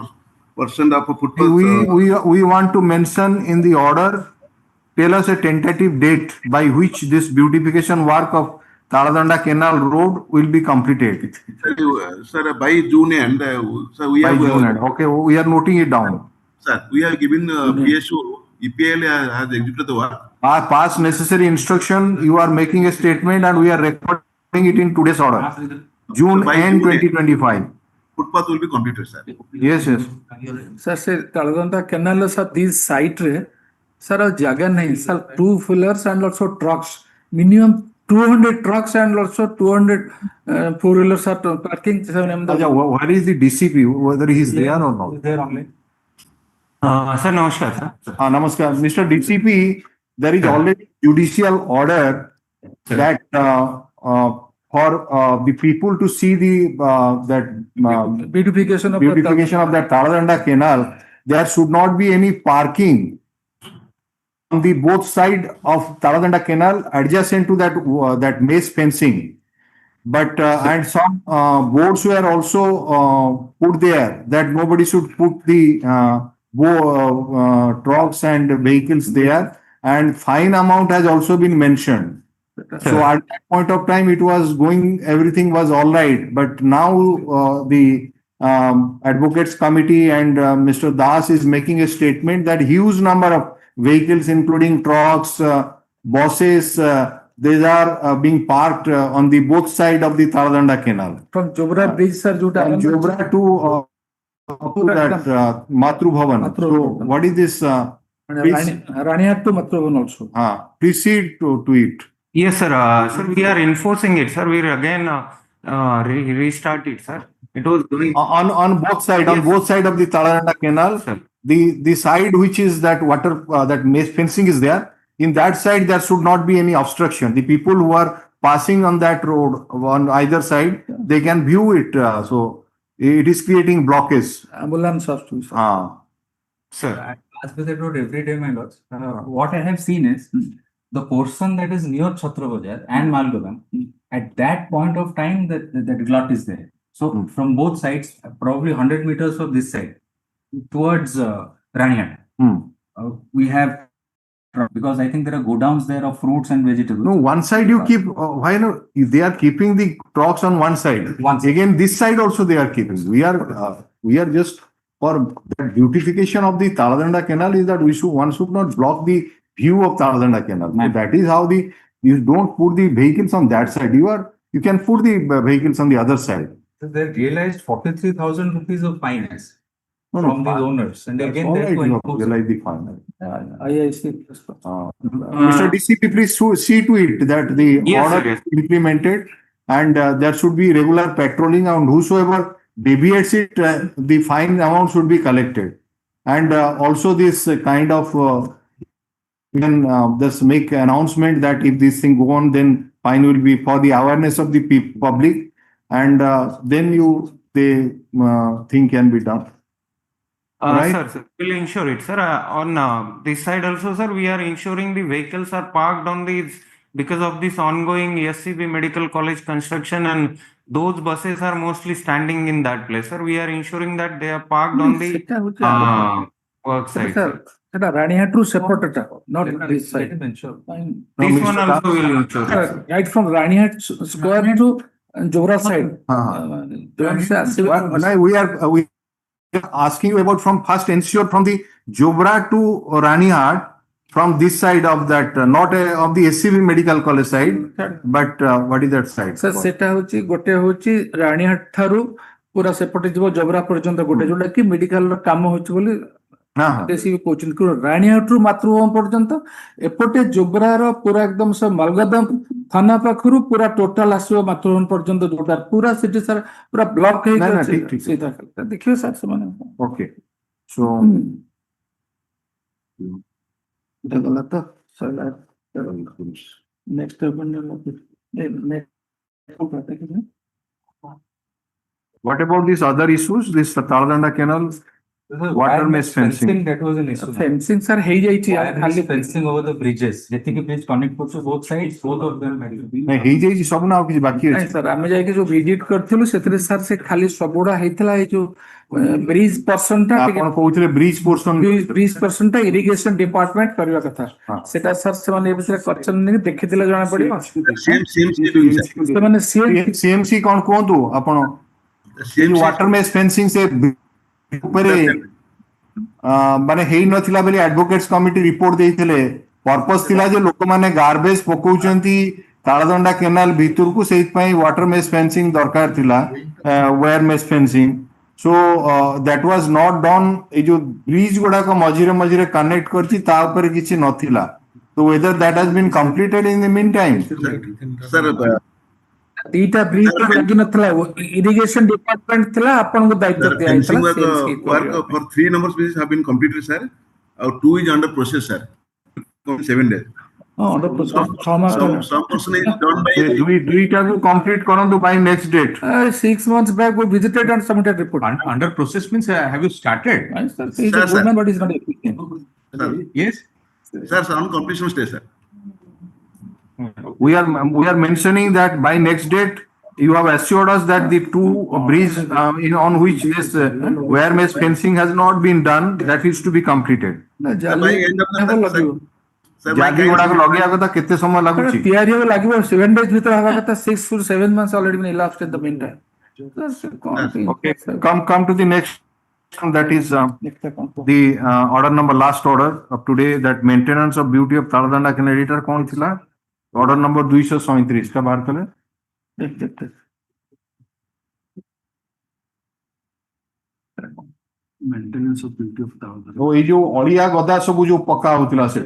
footpath. We want to mention in the order. Tell us a tentative date by which this beautification work of Taladanda Canal Road will be completed. Sir, by June end. Sir, we by have. June end. Okay, we are noting it down. Sir, we have given PSO. EPL has executed the work. Past necessary instruction. You are making a statement and we are recording it in today's order. June end 2025. Footpath will be completed, sir. Yes, yes. Sir, Taladanda Canal, sir, this site, sir, jaga nahi, sir, 2-wheelers and also trucks. Minimum 200 trucks and also 200 4-wheelers are parking. Where is the DCP? Whether he is there or not? Is there only? Sir, namaskar, sir. Namaskar. Mr. DCP, there is already judicial order that for the people to see the beautification of that Taladanda Canal, there should not be any parking on the both side of Taladanda Canal adjacent to that mesh fencing. But and some boards were also put there that nobody should put the trucks and vehicles there, and fine amount has also been mentioned. So at that point of time, it was going, everything was all right. But now the advocates committee and Mr. Das is making a statement that huge number of vehicles, including trucks, buses, these are being parked on the both side of the Taladanda Canal. From Jobra Bridge, sir, from Jobra to that Matru Bhavan. So what is this? Ranihat to Matru Bhavan also. Proceed to it. Yes, sir. Sir, we are enforcing it, sir. We are again restart it, sir. It was doing on both sides, yes. On both sides of the Taladanda Canal. Sir. The side which is that water that mesh fencing is there. In that side, there should not be any obstruction. The people who are passing on that road on either side, they can view it. So it is creating blockage. Ambulance has to. Sir, I pass by that road every day, my lords. What I have seen is the portion that is near Chhatra Bazar and Malgodan. At that point of time, that glut is there. So from both sides, probably 100 meters of this side towards Ranihat, we have. Because I think there are godowns there of fruits and vegetables. No, one side you keep. Why not? If they are keeping the trucks on one side. Again, this side also they are keeping. We are just for the beautification of the Taladanda Canal is that one should not block the view of Taladanda Canal. So that is how you don't put the vehicles on that side. You can put the vehicles on the other side. So they realized 43,000 rupees of fines. From the owners, and again they realize the fine. Mr. DCP, please see to it that the order is implemented, and there should be regular patrolling, and whosoever deviates it, the fine amount should be collected. And also this kind of just make announcement that if this thing go on, then fine will be for the awareness of the public, and then the thing can be done. Right? Sir, we'll ensure it, sir. On this side also, sir, we are ensuring the vehicles are parked on the because of this ongoing SCB Medical College construction, and those buses are mostly standing in that place, sir. We are ensuring that they are parked on the work side, sir. Ranihatru separate, not this side. This one also will ensure, sir. Right from Ranihat Square to Jora side. We are asking you about from first ensure from the Jobra to Ranihat, from this side of that, not of the SCB Medical College side, but what is that side? Sir, seta hochi gote hochi Ranihat tharu pura sepote jibo Jobra porjanta gote jota ki medical ro kamo hochi boli SCB coaching को रानीहाट रु मातृभूमि पर्यंत एपटे जोब्रार पूरा एकदम से मालगादम थाना पाखरु पूरा total आसीबो मातृभूमि पर्यंत जोटा पूरा सिटी सर पूरा ब्लॉक हे ठीक सीधा देखियो सर से माने ओके सो गला तो sir next what about these other issues, this Taladanda canal, water mesh fencing? That was an issue. Fencing sir हे जाई छी खाली fencing over the bridges, जेति के bridge connect करछु both sides, both of them नहीं हे जाई छी सब ना किछ बाकी है सर आमे जाय के जो विजिट करथिलु सेतरे सर से खाली सबोडा हेतला ए जो ब्रिज पर्सन टा आपण कहउतले ब्रिज पर्सन टा इरिगेशन डिपार्टमेंट करबा कथा सेटा सर से माने बिसरे क्वेश्चन ने देखिथिले जाना पड़िबो CMC माने CMC कोन कोंतु आपण वाटर मेश फेंसिंग से ऊपर माने हेई नथिला बेली एडवोकेट्स कमिटी रिपोर्ट देइथिले पर्पस थिला जे लोक माने गार्बेज पकोउचंती ताळदंडा केनाल भितर को सेइत पई वाटर मेश फेंसिंग दरकार थिला wire mesh fencing so that was not done ए जो ब्रिज गुडा को मझिरे मझिरे कनेक्ट करछि ता ऊपर किछि नथिला तो whether that has been completed in the meantime sir दीटा ब्रिज लगी नथला इरिगेशन डिपार्टमेंट थिला आपन को दायित्व दिया work for 3 numbers pieces have been completed, sir. 2 is under process, sir. 7 days. under process Some portion is done by duita को complete करंतु by next date 6 months back we visited and submitted report Under process means have you started? Sir, but is not efficient. Yes. sir on completion stage, sir. we are mentioning that by next date you have assured us that the 2 bridge on which this wire mesh fencing has not been done, that is to be completed. By end of the जागी गुडा को लगे आगता केते समय लागुची तयारी हो लागिबो 7 days भीतर हवा कथा 6 to 7 months already been elapsed in the meantime. Okay, come to the next, that is the order number, last order of today, that maintenance of beauty of Taladanda canal. Editor कौन थिला? Order number 237 का बाहर कले maintenance of beauty of Taladanda. ओ ए जो ओलिया गदा सब जो पक्का होतिला से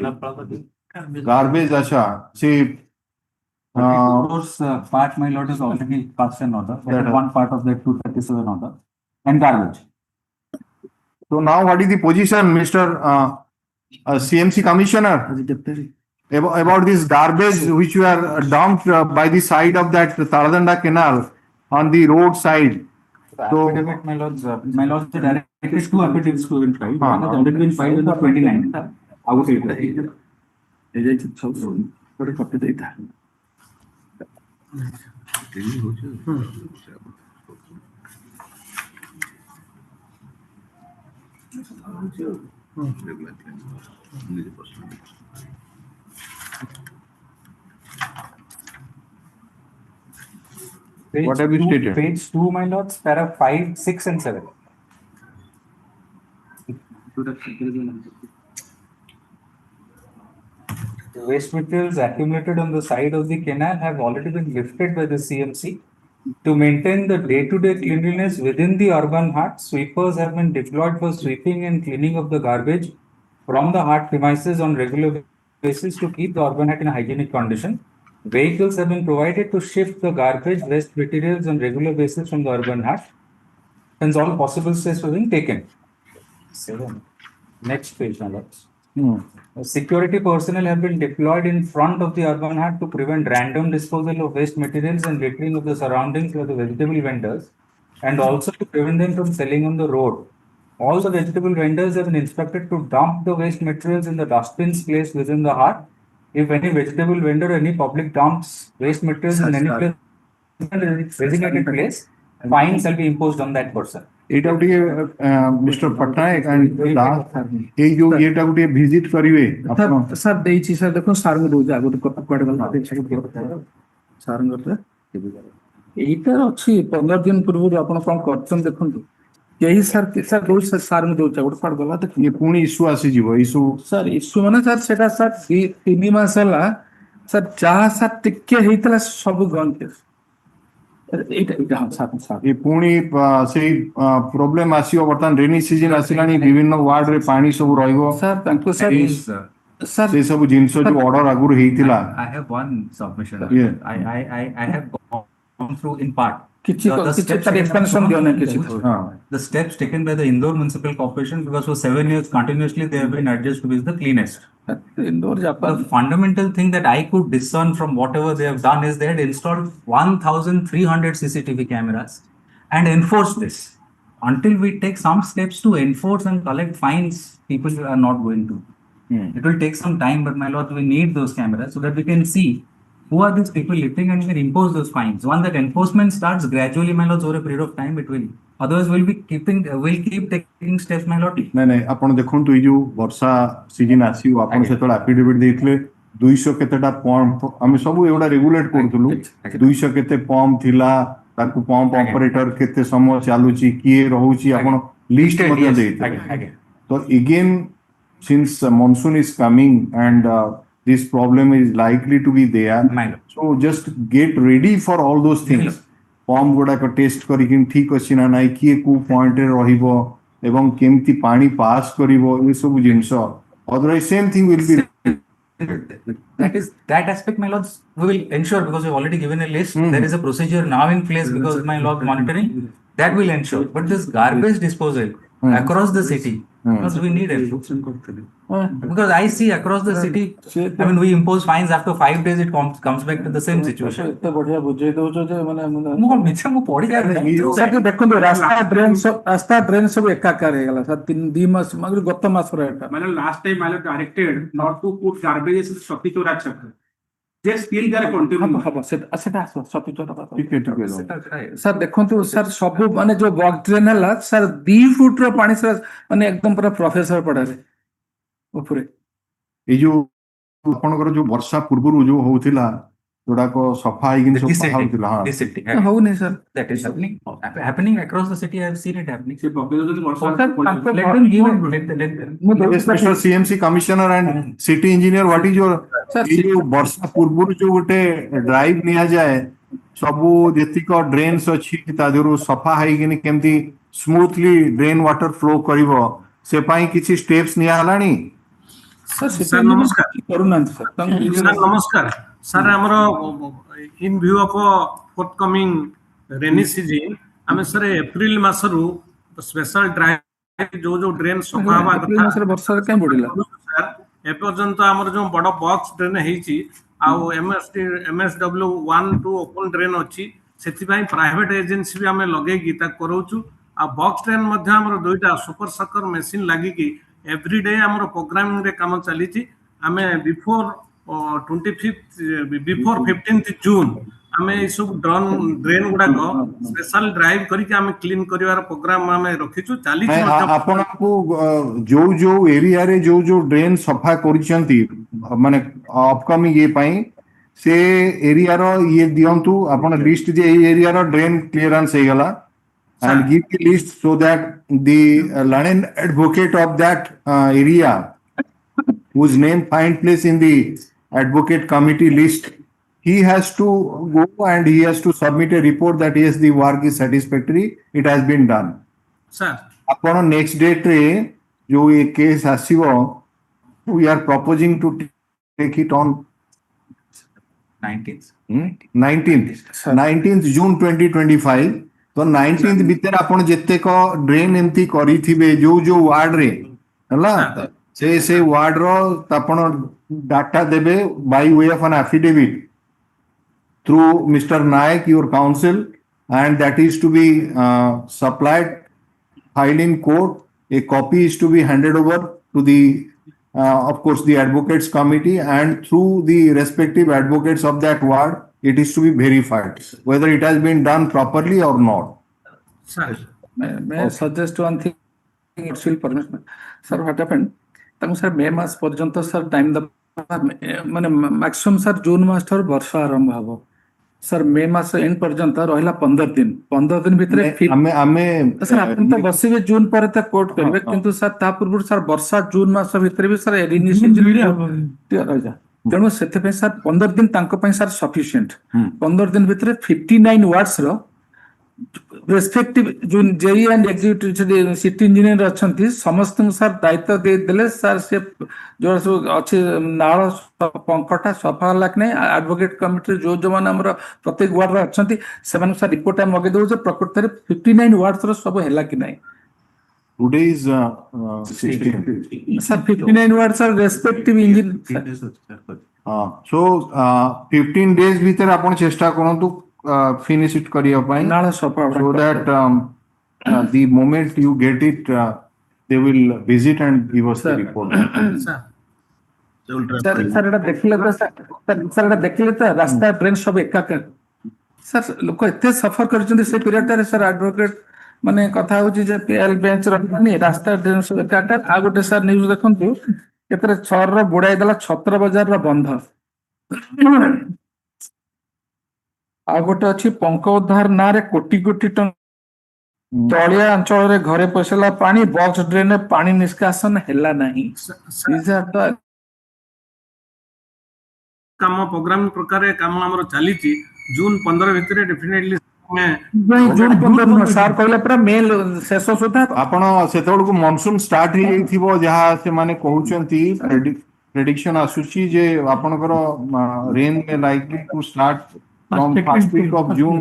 गार्बेज अच्छा से Those part my lord is already passed an order. That is one part of the 237 order and garbage. So now what is the position, Mr. CMC Commissioner, about this garbage which you are dumped by the side of that Taladanda canal on the road side? So, my lords, the directive is 2 affidavits to be filed. One has already been filed on the 29th. What have you stated? Page 2, my lords, para 5, 6 and 7. The waste materials accumulated on the side of the canal have already been lifted by the CMC. To maintain the day-to-day cleanliness within the urban heart, sweepers have been deployed for sweeping and cleaning of the garbage from the heart premises on regular basis to keep the urban heart in a hygienic condition. Vehicles have been provided to shift the garbage waste materials on regular basis from the urban heart. Hence, all possible steps have been taken. 7. Next page, my lords. Security personnel have been deployed in front of the urban heart to prevent random disposal of waste materials and littering of the surroundings by the vegetable vendors, and also to prevent them from selling on the road. All the vegetable vendors have been instructed to dump the waste materials in the dustbins placed within the heart if any vegetable vendor, any public dumps waste materials in any place, designated place, fine shall be imposed on that person. ଏଇଟା ଟିକେ mister Patnaik and Das ଏଇ ଯୋଉ ଇଏଟା ଟିକେ visit କରିବେ ଆପଣ sir ଦେଇଛି sir ଦେଖନ୍ତୁ ସାର୍ଙ୍କୁ ଦଉଛି ଆଗରୁ କୁଆଡେ ଗଲା ସାର୍ଙ୍କର ଏଇଟା ଅଛି 15 ଦିନ ପୂର୍ବରୁ ଆପଣ କଣ କରୁଛନ୍ତି ଦେଖନ୍ତୁ କେହି ସାର୍ ସାର୍ ଦଉଛି ସାର୍ଙ୍କୁ ଦଉଛି ଗୋଟେ କୁଆଡେ ଗଲା ଦେଖନ୍ତୁ ଇଏ ପୁଣି ଇସ୍ୟୁ ଆସିଯିବ ଇସ୍ୟୁ ସାର୍ ଇସ୍ୟୁ ମାନେ ସାର୍ ସେଟା ସାର୍ 3 ମାସ ହେଲା ସାର୍ ଯାହା ସାର୍ ଟିକେ ହେଇଥିଲା ସବୁ ଗନ୍ଧ ଏ ପୁଣି ସେଇ ପ୍ରୋବ୍ଲେମ ଆସିବ ବର୍ତ୍ତମାନ ରେନି ସିଜନ ଆସିଲାଣି ବିଭିନ୍ନ ୱାର୍ଡରେ ପାଣି ସବୁ ରହିବ ସାର୍ ତାଙ୍କୁ ସାର୍ ସେ ସବୁ ଜିନିଷ ଯୋଉ ଅର୍ଡର ଆଗରୁ ହେଇଥିଲା I have one submission. Yeah. I have gone through in part. The steps taken by the Indore Municipal Corporation, because for 7 years continuously they have been adjudged to be the cleanest. The fundamental thing that I could discern from whatever they have done is they had installed 1,300 CCTV cameras and enforced this. Until we take some steps to enforce and collect fines, people are not going to. It will take some time, but my lord, we need those cameras so that we can see who are these people lifting and we can impose those fines. Once that enforcement starts gradually, my lord, over a period of time, it will. Otherwise, we'll keep taking steps, my lord. ନାଇଁ ଆପଣ ଦେଖନ୍ତୁ ଏଇ ଯୋଉ ବର୍ଷା season ଆସିବ ଆପଣ ସେତେବେଳେ affidavit ଦେଇଥିଲେ 200 କେତେଟା ପମ୍ପ ଆମେ ସବୁ ଏଗୁଡା ରେଗୁଲେଟ କରୁଥିଲୁ 200 କେତେ ପମ୍ପ ଥିଲା ତାକୁ ପମ୍ପ ଅପରେଟର କେତେ ସମୟ ଚାଲୁଛି କିଏ ରହୁଛି ଆପଣ ଲିଷ୍ଟ ମଧ୍ୟ ଦେଇଥିଲେ ତ again since monsoon is coming and this problem is likely to be there, so just get ready for all those things. Pump गुड़ाक टेस्ट करिकिन ठीक अछि ना नाइ किए को पॉइंट रे रहिबो एवं केमती पानी पास करिवो ए सब जिंस otherwise same thing will be that aspect, my lords, we will ensure because we've already given a list. There is a procedure now in place because my lord monitoring that will ensure. But this garbage disposal across the city, because we need it. Because I see across the city, I mean, we impose fines after 5 days, it comes back to the same situation. ରାସ୍ତା drain ସବୁ ଏକାକାର ହେଇଗଲା sir 2 ମାସ ଗତ ମାସର ଏଟା ମାନେ last time I have directed not to put garbages in Sati Chaura ଛକ ଯେ ସ୍ଟିଲ୍ ଦେୟାର କଣ୍ଟିନ୍ୟୁ ହବ ସେଟା ସତୀ ଚୋରା ସାର୍ ଦେଖନ୍ତୁ ସାର୍ ସବୁ ମାନେ ଯୋଉ ବକ୍ ଡ୍ରେନ୍ ହେଲା ସାର୍ 2 ଫୁଟର ପାଣି ସାର୍ ମାନେ ଏକଦମ ପୁରା ପ୍ରଫେସର ପଡାରେ ଉପରେ ଏଇ ଯୋଉ ଆପଣଙ୍କର ଯୋଉ ବର୍ଷା ପୂର୍ବରୁ ଯୋଉ ହଉଥିଲା ଯୋଉଡାକ ସଫା ହେଇକିନି ସବୁ ହଉଥିଲା ହଉନି sir That is happening across the city. I have seen it happening. Mr. CMC Commissioner and City Engineer, what is your जो वर्षा पूर्व जो गोटे ड्राइव निया जाए सबू जेतिक ड्रेन्स अच्छी ताजरू सफा हैकिनी केमती स्मूथली ड्रेन वाटर फ्लो करिवो से पाई किछि स्टेप्स निया हलानी सर नमस्कार नमस्कार सर हमरो in view of forthcoming rainy season आमे सर एप्रिल मासरू स्पेशल ड्राइव जो ड्रेन सफा हवा कथा सर वर्षा काई बडिला सर ए पर्यंत हमर जो बड़ बॉक्स ड्रेन हेची आउ MSW1 2 ओपन ड्रेन अछि सेति भाई प्राइवेट एजेंसी भी हमें लगे गीता करूछु आ बॉक्स ड्रेन मध्य हमर दुईटा सुपर सकर मशीन लागी की एवरी डे हमर प्रोग्रामिंग रे काम चली आमे बिफोर 15th जून आमे सब ड्रेन गुडा को स्पेशल ड्राइव करके आमे क्लीन करिवार प्रोग्राम आमे रखिछु चाली आपण को जो एरिया रे जो ड्रेन सफा करिसंती माने अपकमिंग ये पाई से एरिया रो ये दियंतु आपण लिस्ट जे एरिया रो ड्रेन क्लियरेंस हे गला and give the list so that the learned advocate of that area whose name find place in the advocate committee list, he has to go and he has to submit a report that yes, the work is satisfactory, it has been done. Sir, upon next date re jo ye case asibo, we are proposing to take it on 19th June 2025. तो 19th भीतर आपण जेतेक drain एमती करिथिबे जो ward रे हला से ward रो आपण डाटा देबे by way of an affidavit through mister Naik your counsel and that is to be supplied file in court a copy is to be handed over to the of course, the advocates committee, and through the respective advocates of that ward, it is to be verified whether it has been done properly or not. Sir, may I suggest one thing? It's still permission. Sir, what happened? Tamu sir May mas porjanto sir time the mane maximum sir June mas thar barsha arambha habo. Sir May mas end porjanto rahila 15 din. 15 din bhitere sir apan to basibe June pare ta court karbe kintu sir ta purbur sir barsha June mas bhitere bi sir initiation raja. ତେଣୁ ସେଥିପାଇଁ sir 15 ଦିନ ତାଙ୍କ ପାଇଁ sir sufficient 15 ଦିନ ଭିତରେ 59 words ର ରେସ୍ପେକ୍ଟିଭ ଯୋଉ ଜେଇ and executive city engineer ଅଛନ୍ତି ସମସ୍ତଙ୍କୁ ସାର୍ ଦାୟିତ୍ୱ ଦେଇଦେଲେ ସାର୍ ସେ ଯୋଉ ସବୁ ଅଛି ନାଳ ପଙ୍କଟା ସଫା ହେଲା କି ନାହିଁ ଆଡଭୋକେଟ କମିଟିରେ ଯୋଉମାନେ ଆମର ପ୍ରତ୍ୟେକ ୱାର୍ଡରେ ଅଛନ୍ତି ସେମାନଙ୍କୁ ସାର୍ ରିପୋର୍ଟ ଆମେ ମଗେଇ ଦଉଛୁ ପ୍ରକୃତରେ 59 ୱାର୍ଡସ୍ ର ସବୁ ହେଲା କି ନାହିଁ Today is 16. Sir, 59 words are respective engine. So 15 days bhitar apon chesta karantu finish it kariya pai so that the moment you get it they will visit and give us the report. Sir eta dekhile to sir eta dekhile to rasta train sob ekaka sir loko ete suffer karchandi se period tare sir advocate माने कथा होची जे PL bench रहनी रास्ता एकाटा आ गोटे sir news देखंतु केतरे छर रो बुडाई देला छत्र बाजार रो बंध आ गोटे अछि पंक उद्धार ना रे कोटी कोटी टंका तळिया अंचल रे घरे पसला पानी बॉक्स ड्रेन पानी निष्कासन हैला नाही इज काम प्रोग्राम प्रकार काम हमर चली छि जून 15 भितरे डेफिनेटली जून 15 सार कहले पूरा मे शेष सुधा आपण सेतबेलकु मानसून स्टार्ट ही थिबो जहा से माने कहउचंती प्रेडिक्शन आसुची जे आपनकर rain may likely to start from first week of June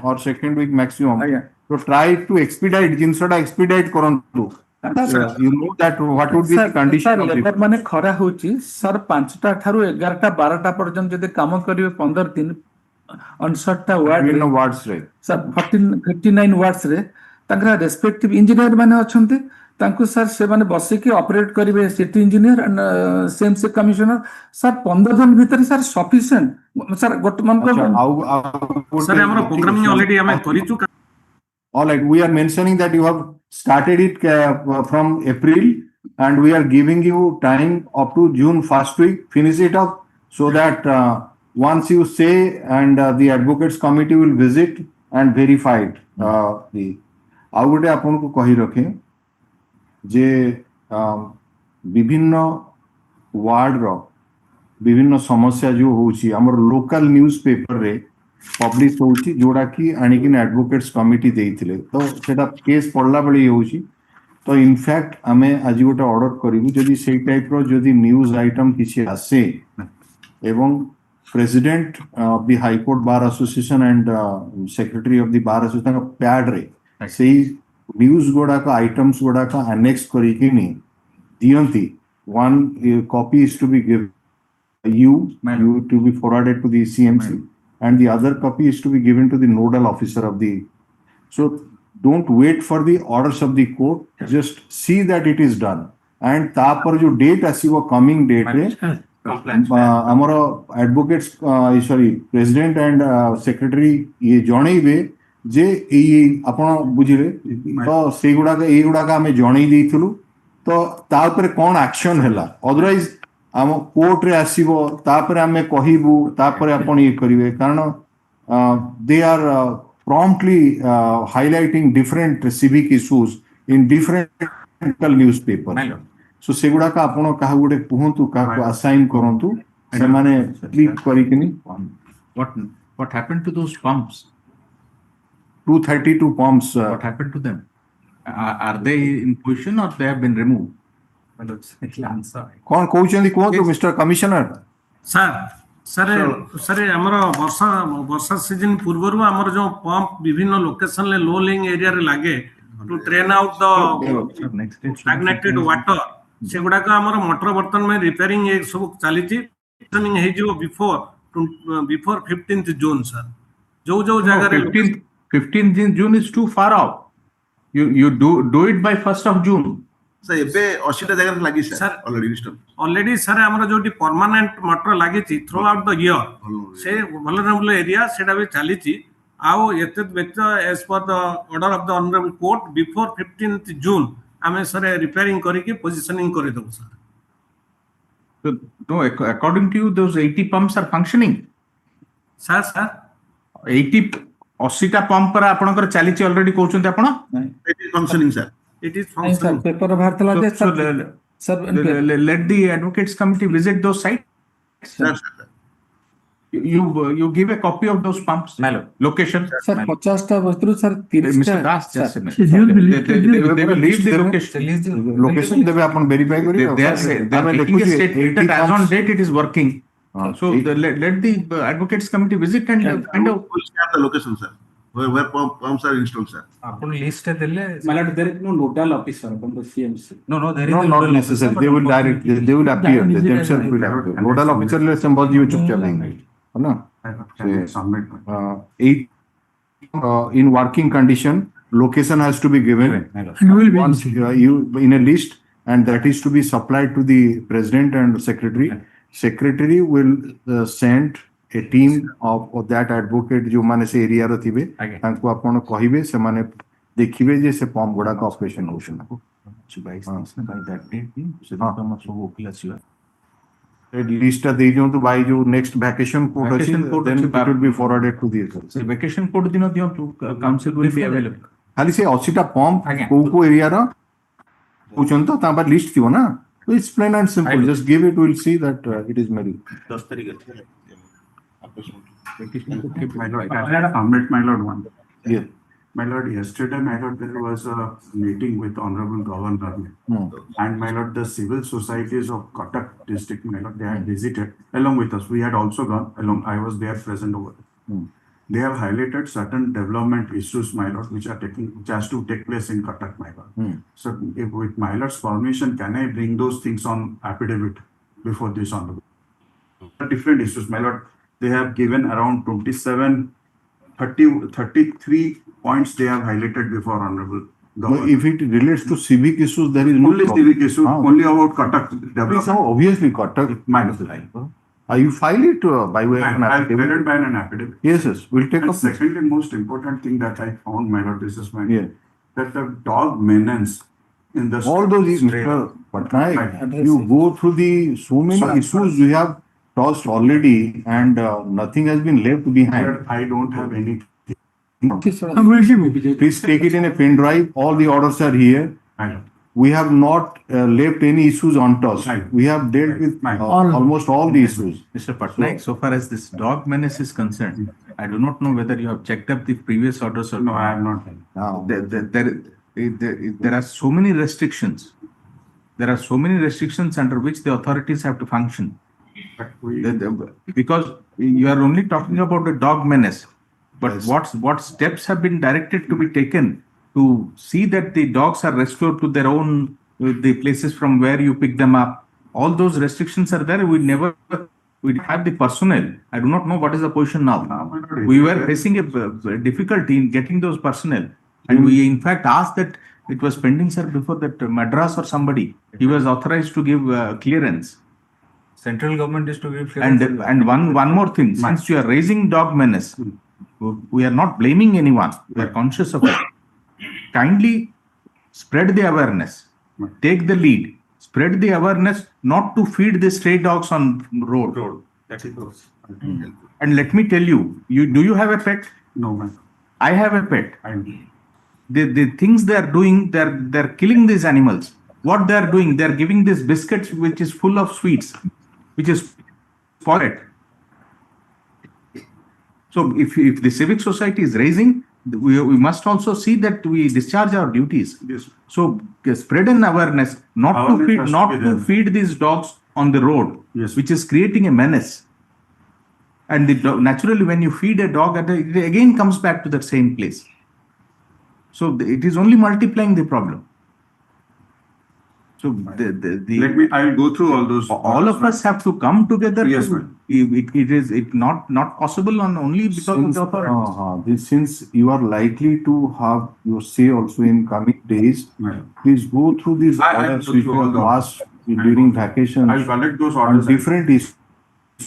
और सेकंड वीक मैक्सिमम तो ट्राई टू एक्सपीडाइट जिंसटा एक्सपीडाइट करंतु you know that what would be the condition of labour माने खरा होची सर 5टा ठारू 11टा 12टा पर्यंत जदि काम करिवे 15 दिन 59टा वार्ड्स रे सर 59 वार्ड्स रे ताकरा रेस्पेक्टिव इंजीनियर माने अछंती तांकु सर से माने बसे के ऑपरेट करिवे सिटी इंजीनियर एंड सेम से कमिश्नर सर 15 दिन भीतर सर सफिशिएंट सर गोट मन को सर हमर प्रोग्रामिंग ऑलरेडी हमें करिचु all right we are mentioning that you have started it from April and we are giving you time up to June first week finish it up so that once you say and the advocates committee will visit and verify it the ଆଉ ଗୋଟେ ଆପଣଙ୍କୁ କହି ରଖେ ଯେ ବିଭିନ୍ନ ୱାର୍ଡର ବିଭିନ୍ନ ସମସ୍ୟା ଯୋଉ ହଉଛି ଆମର ଲୋକାଲ ନ୍ୟୁଜ पेपर रे पब्लिश होची जोड़ा की आनिकिन एडवोकेट्स कमिटी देइथिले तो सेटा केस पड़ला बळी होची तो इनफैक्ट आमे आज गोटे ऑर्डर करिवु जदि सेई टाइप रो जदि न्यूज आइटम किछि आसे एवं president of the high court bar association and secretary of the bar association pad रे सेई न्यूज गोडा का आइटम्स गोडा का एनेक्स करिकिनी दियंती one copy is to be given you to be forwarded to the CMC and the other copy is to be given to the nodal officer of the so don't wait for the orders of the court just see that it is done and tapar jo date asibo coming date re amara advocates sorry president and secretary ye janeibe je ei apana bujile to sei guda ei guda ka ame janei deithulu to ta upare kon action hela otherwise आम court रे आसीबो तापर आमे कहिबु तापर आपण ये करिवे कारण they are promptly highlighting different civic issues in different newspaper so सेगुडा का आपण काहा गुडे कहंतु का असाइन करंतु से माने click करिकिनी what happened to those pumps 232 pumps what happened to them are they in position or they have been removed कौन कहउचंदी कोतो mister commissioner sir sir sir हमर वर्षा सीजन पूर्वरु हमर जो पंप विभिन्न लोकेशन ले लो लिंग एरिया रे लागे to drain out the stagnated water सेगुडा का हमर मोटर बर्तन में रिपेयरिंग एक सब चली छि ट्रेनिंग हे जो बिफोर 15th जून सर जो जो जगह रे 15th June is too far out you do it by 1st of June sir ebe 80 ta jaga lagi sir Sir. already installed already sir amara jodi permanent motor lagichi throughout the year se vulnerable area seda bi chalichi ଆଉ ଏତେ ବ୍ୟତୀତ as per the order of the honorable court before 15th June ଆମେ sir repairing କରିକି positioning କରିଦେବୁ sir. So, no, according to you, those 80 pumps are functioning. Sir, 80 80 pump पर आपनकर चालीची already कहउछन्ते आपण? it is functioning sir. It is नहीं functioning. Sir paper बाहर तला दे sir Let the advocates committee visit those sites. Sir, You give a copy of those pumps. Location. Sir 50 टा वस्तु sir 30 Mr. टा Das, just a minute. Schedule will They will leave the location. Location देबे आपण verify करियो. They are taking a statement that as on date it is working. So let the advocates committee visit and find out. we'll share the location sir where pumps are installed sir. आपण list देले My lord, there is no nodal officer from the CMC. no there is No, a not nodal necessary. officer, They will but direct. They will appear. They themselves will appear. Nodal officer ले संबंध जीव चुपचाप रहेंगे, है ना? Eight in working condition, location has to be given. And will be Once you in a list, and that is to be supplied to the president and secretary. Secretary will send a team of that advocate जो माने से area रो थिबे तांको आपण कहिबे से माने देखिबे जे से pump गुडा का ऑपरेशन होशन by that date, so that much of OPL ଆସିବା. लिस्ट देई दियो तो बाय जो नेक्स्ट वैकेशन कोड अछि then it will be forwarded to the So vacation code दिन दियो council will be available. खाली से 80 टा पंप को एरिया रो पूछन तो ता पर लिस्ट थिबो ना. So it's plain and simple. Just give it, we'll see that it is made. 10 तारीख My lord, I had a comment, my lord, one. Yes. My lord, yesterday, my lord, there was a meeting with Honorable Governor. And my lord, the civil societies of Cuttack district, my lord, they had visited along with us. We had also gone along. I was there present over there. They have highlighted certain development issues, my lord, which has to take place in Cuttack, my lord. So if with my lord's permission, can I bring those things on affidavit before this honorable? Different issues, my lord. They have given around 33 points they have highlighted before honorable governor. If it relates to civic issues, there is no Only problem. civic issue, only about Cuttack development. So obviously Cuttack. You file it by way of an I'll affidavit. fill it by an affidavit. Yes, we'll take And up. secondly, most important thing that I found, my lord, this is my Yeah. that the dog menace in the All those is Mr. Patnaik, you go through the so many issues you have tossed already, and nothing has been left behind. I don't have anything. Please take it in a pen drive. All the orders are here. We have not left any issues untouched. We have dealt with almost all the issues. Mr. Patnaik, so far as this dog menace is concerned, I do not know whether you have checked up the previous orders or No, I have not. There are so many restrictions. There are so many restrictions under which the authorities have to function. Because you are only talking about the dog menace, but what steps have been directed to be taken to see that the dogs are restored to their own the places from where you pick them up? All those restrictions are there. We have the personnel. I do not know what is the position now. We were facing a difficulty in getting those personnel, and we in fact asked that it was pending, sir, before that Madras or somebody. He was authorized to give clearance. Central government is to give And one more thing, since you are raising dog menace, we are not blaming anyone. We are conscious of it. Kindly spread the awareness. Take the lead. Spread the awareness not to feed the stray dogs on road. That is those. And let me tell you, do you have a pet? No, man. I have a pet. The things they are doing, they're killing these animals. What they are doing, they are giving this biscuits which is full of sweets, which is spoiled. So if the civic society is raising, we must also see that we discharge our duties. Yes. So spread an awareness not to feed these dogs on the road, which is creating a menace. And naturally, when you feed a dog, it again comes back to that same place. So it is only multiplying the problem. So Let me, I will go through all those. all of us have to come together. Yes, to- ma'am. It is not possible on only because of the authorities. Since you are likely to have your say also in coming days, please go through these I orders go which through were all the- passed during vacations. I'll collect those On orders. different issues.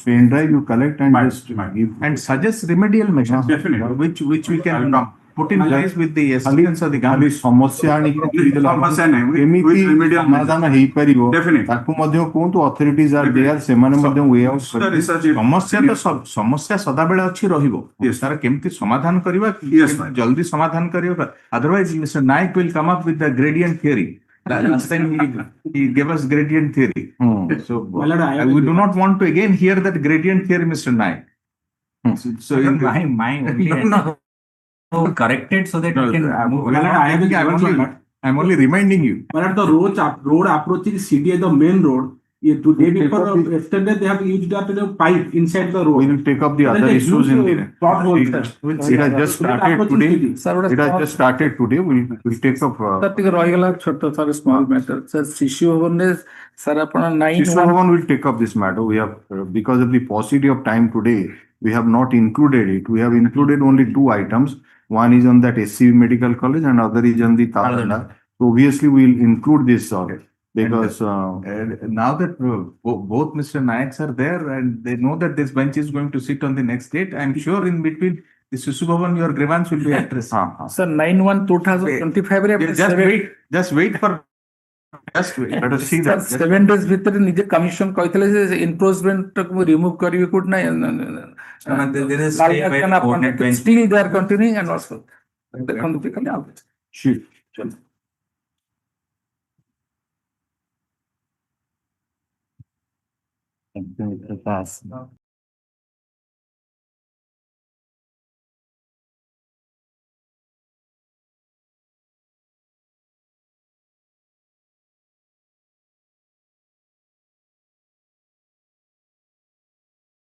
Pen drive you collect and just give. And suggest remedial measures. Definitely. Which we can I'll come. put in place with the assistance of the ଖାଲି government. ସମସ୍ୟା ଆଣିକି ରଖିଦେଲା ସମସ୍ୟା ନାହିଁ, with କେମିତି remedial ସମାଧାନ ହେଇପାରିବ Definitely. ତାକୁ ମଧ୍ୟ କୁହନ୍ତୁ ଅଥରିଟିଜ ଆର୍ ଦେୟାର ସେମାନେ ମଧ୍ୟ we out The research is- ସମସ୍ୟା ସଦାବେଳେ ଅଛି ରହିବ। Yes. ତାର କେମିତି ସମାଧାନ କରିବା, Yes, କେମିତି ma'am. ଜଲ୍ଦି ସମାଧାନ କରିବା। Otherwise, Mr. Naik will come up with the gradient theory. Last time he gave us gradient theory. So we do not want to again hear that gradient theory, Mr. Naik. So in My only corrected so that we can move. I'm only reminding you. But at the road approaching CDA, the main road, to day before yesterday, they have used up the pipe inside the road. We will take up the There is other a issues huge, in there. pothole, sir. It has just started today. It has just started today. We'll take up. Sir ଟିକେ ରହିଗଲା ଛୋଟ sir small matter sir ଶିଶୁ ଭବନରେ sir ଆପଣ Shishu Bhavan will take up this matter. We have, because of the paucity of time today, we have not included it. We have included only two items. One is on that SCV Medical College and other is on the Talanda. So obviously we'll include this because And now that both Mr. Naiks are there and they know that this bench is going to sit on the next date, I'm sure in between the Shishu Bhavan, your grievance will be addressed. Sir 9/1/2025 ରେ Just wait for. Just wait. Let us see that. Just 7 days ଭିତରେ ନିଜେ commission କହିଥିଲେ ଯେ enforcement ମୁଁ remove କରିବି କୋଉଠି ନାହିଁ there is stay by the coordinate bench. still they are continuing and also ଦେଖନ୍ତୁ ଟିକେ ଖାଲି ଆଉ Sure.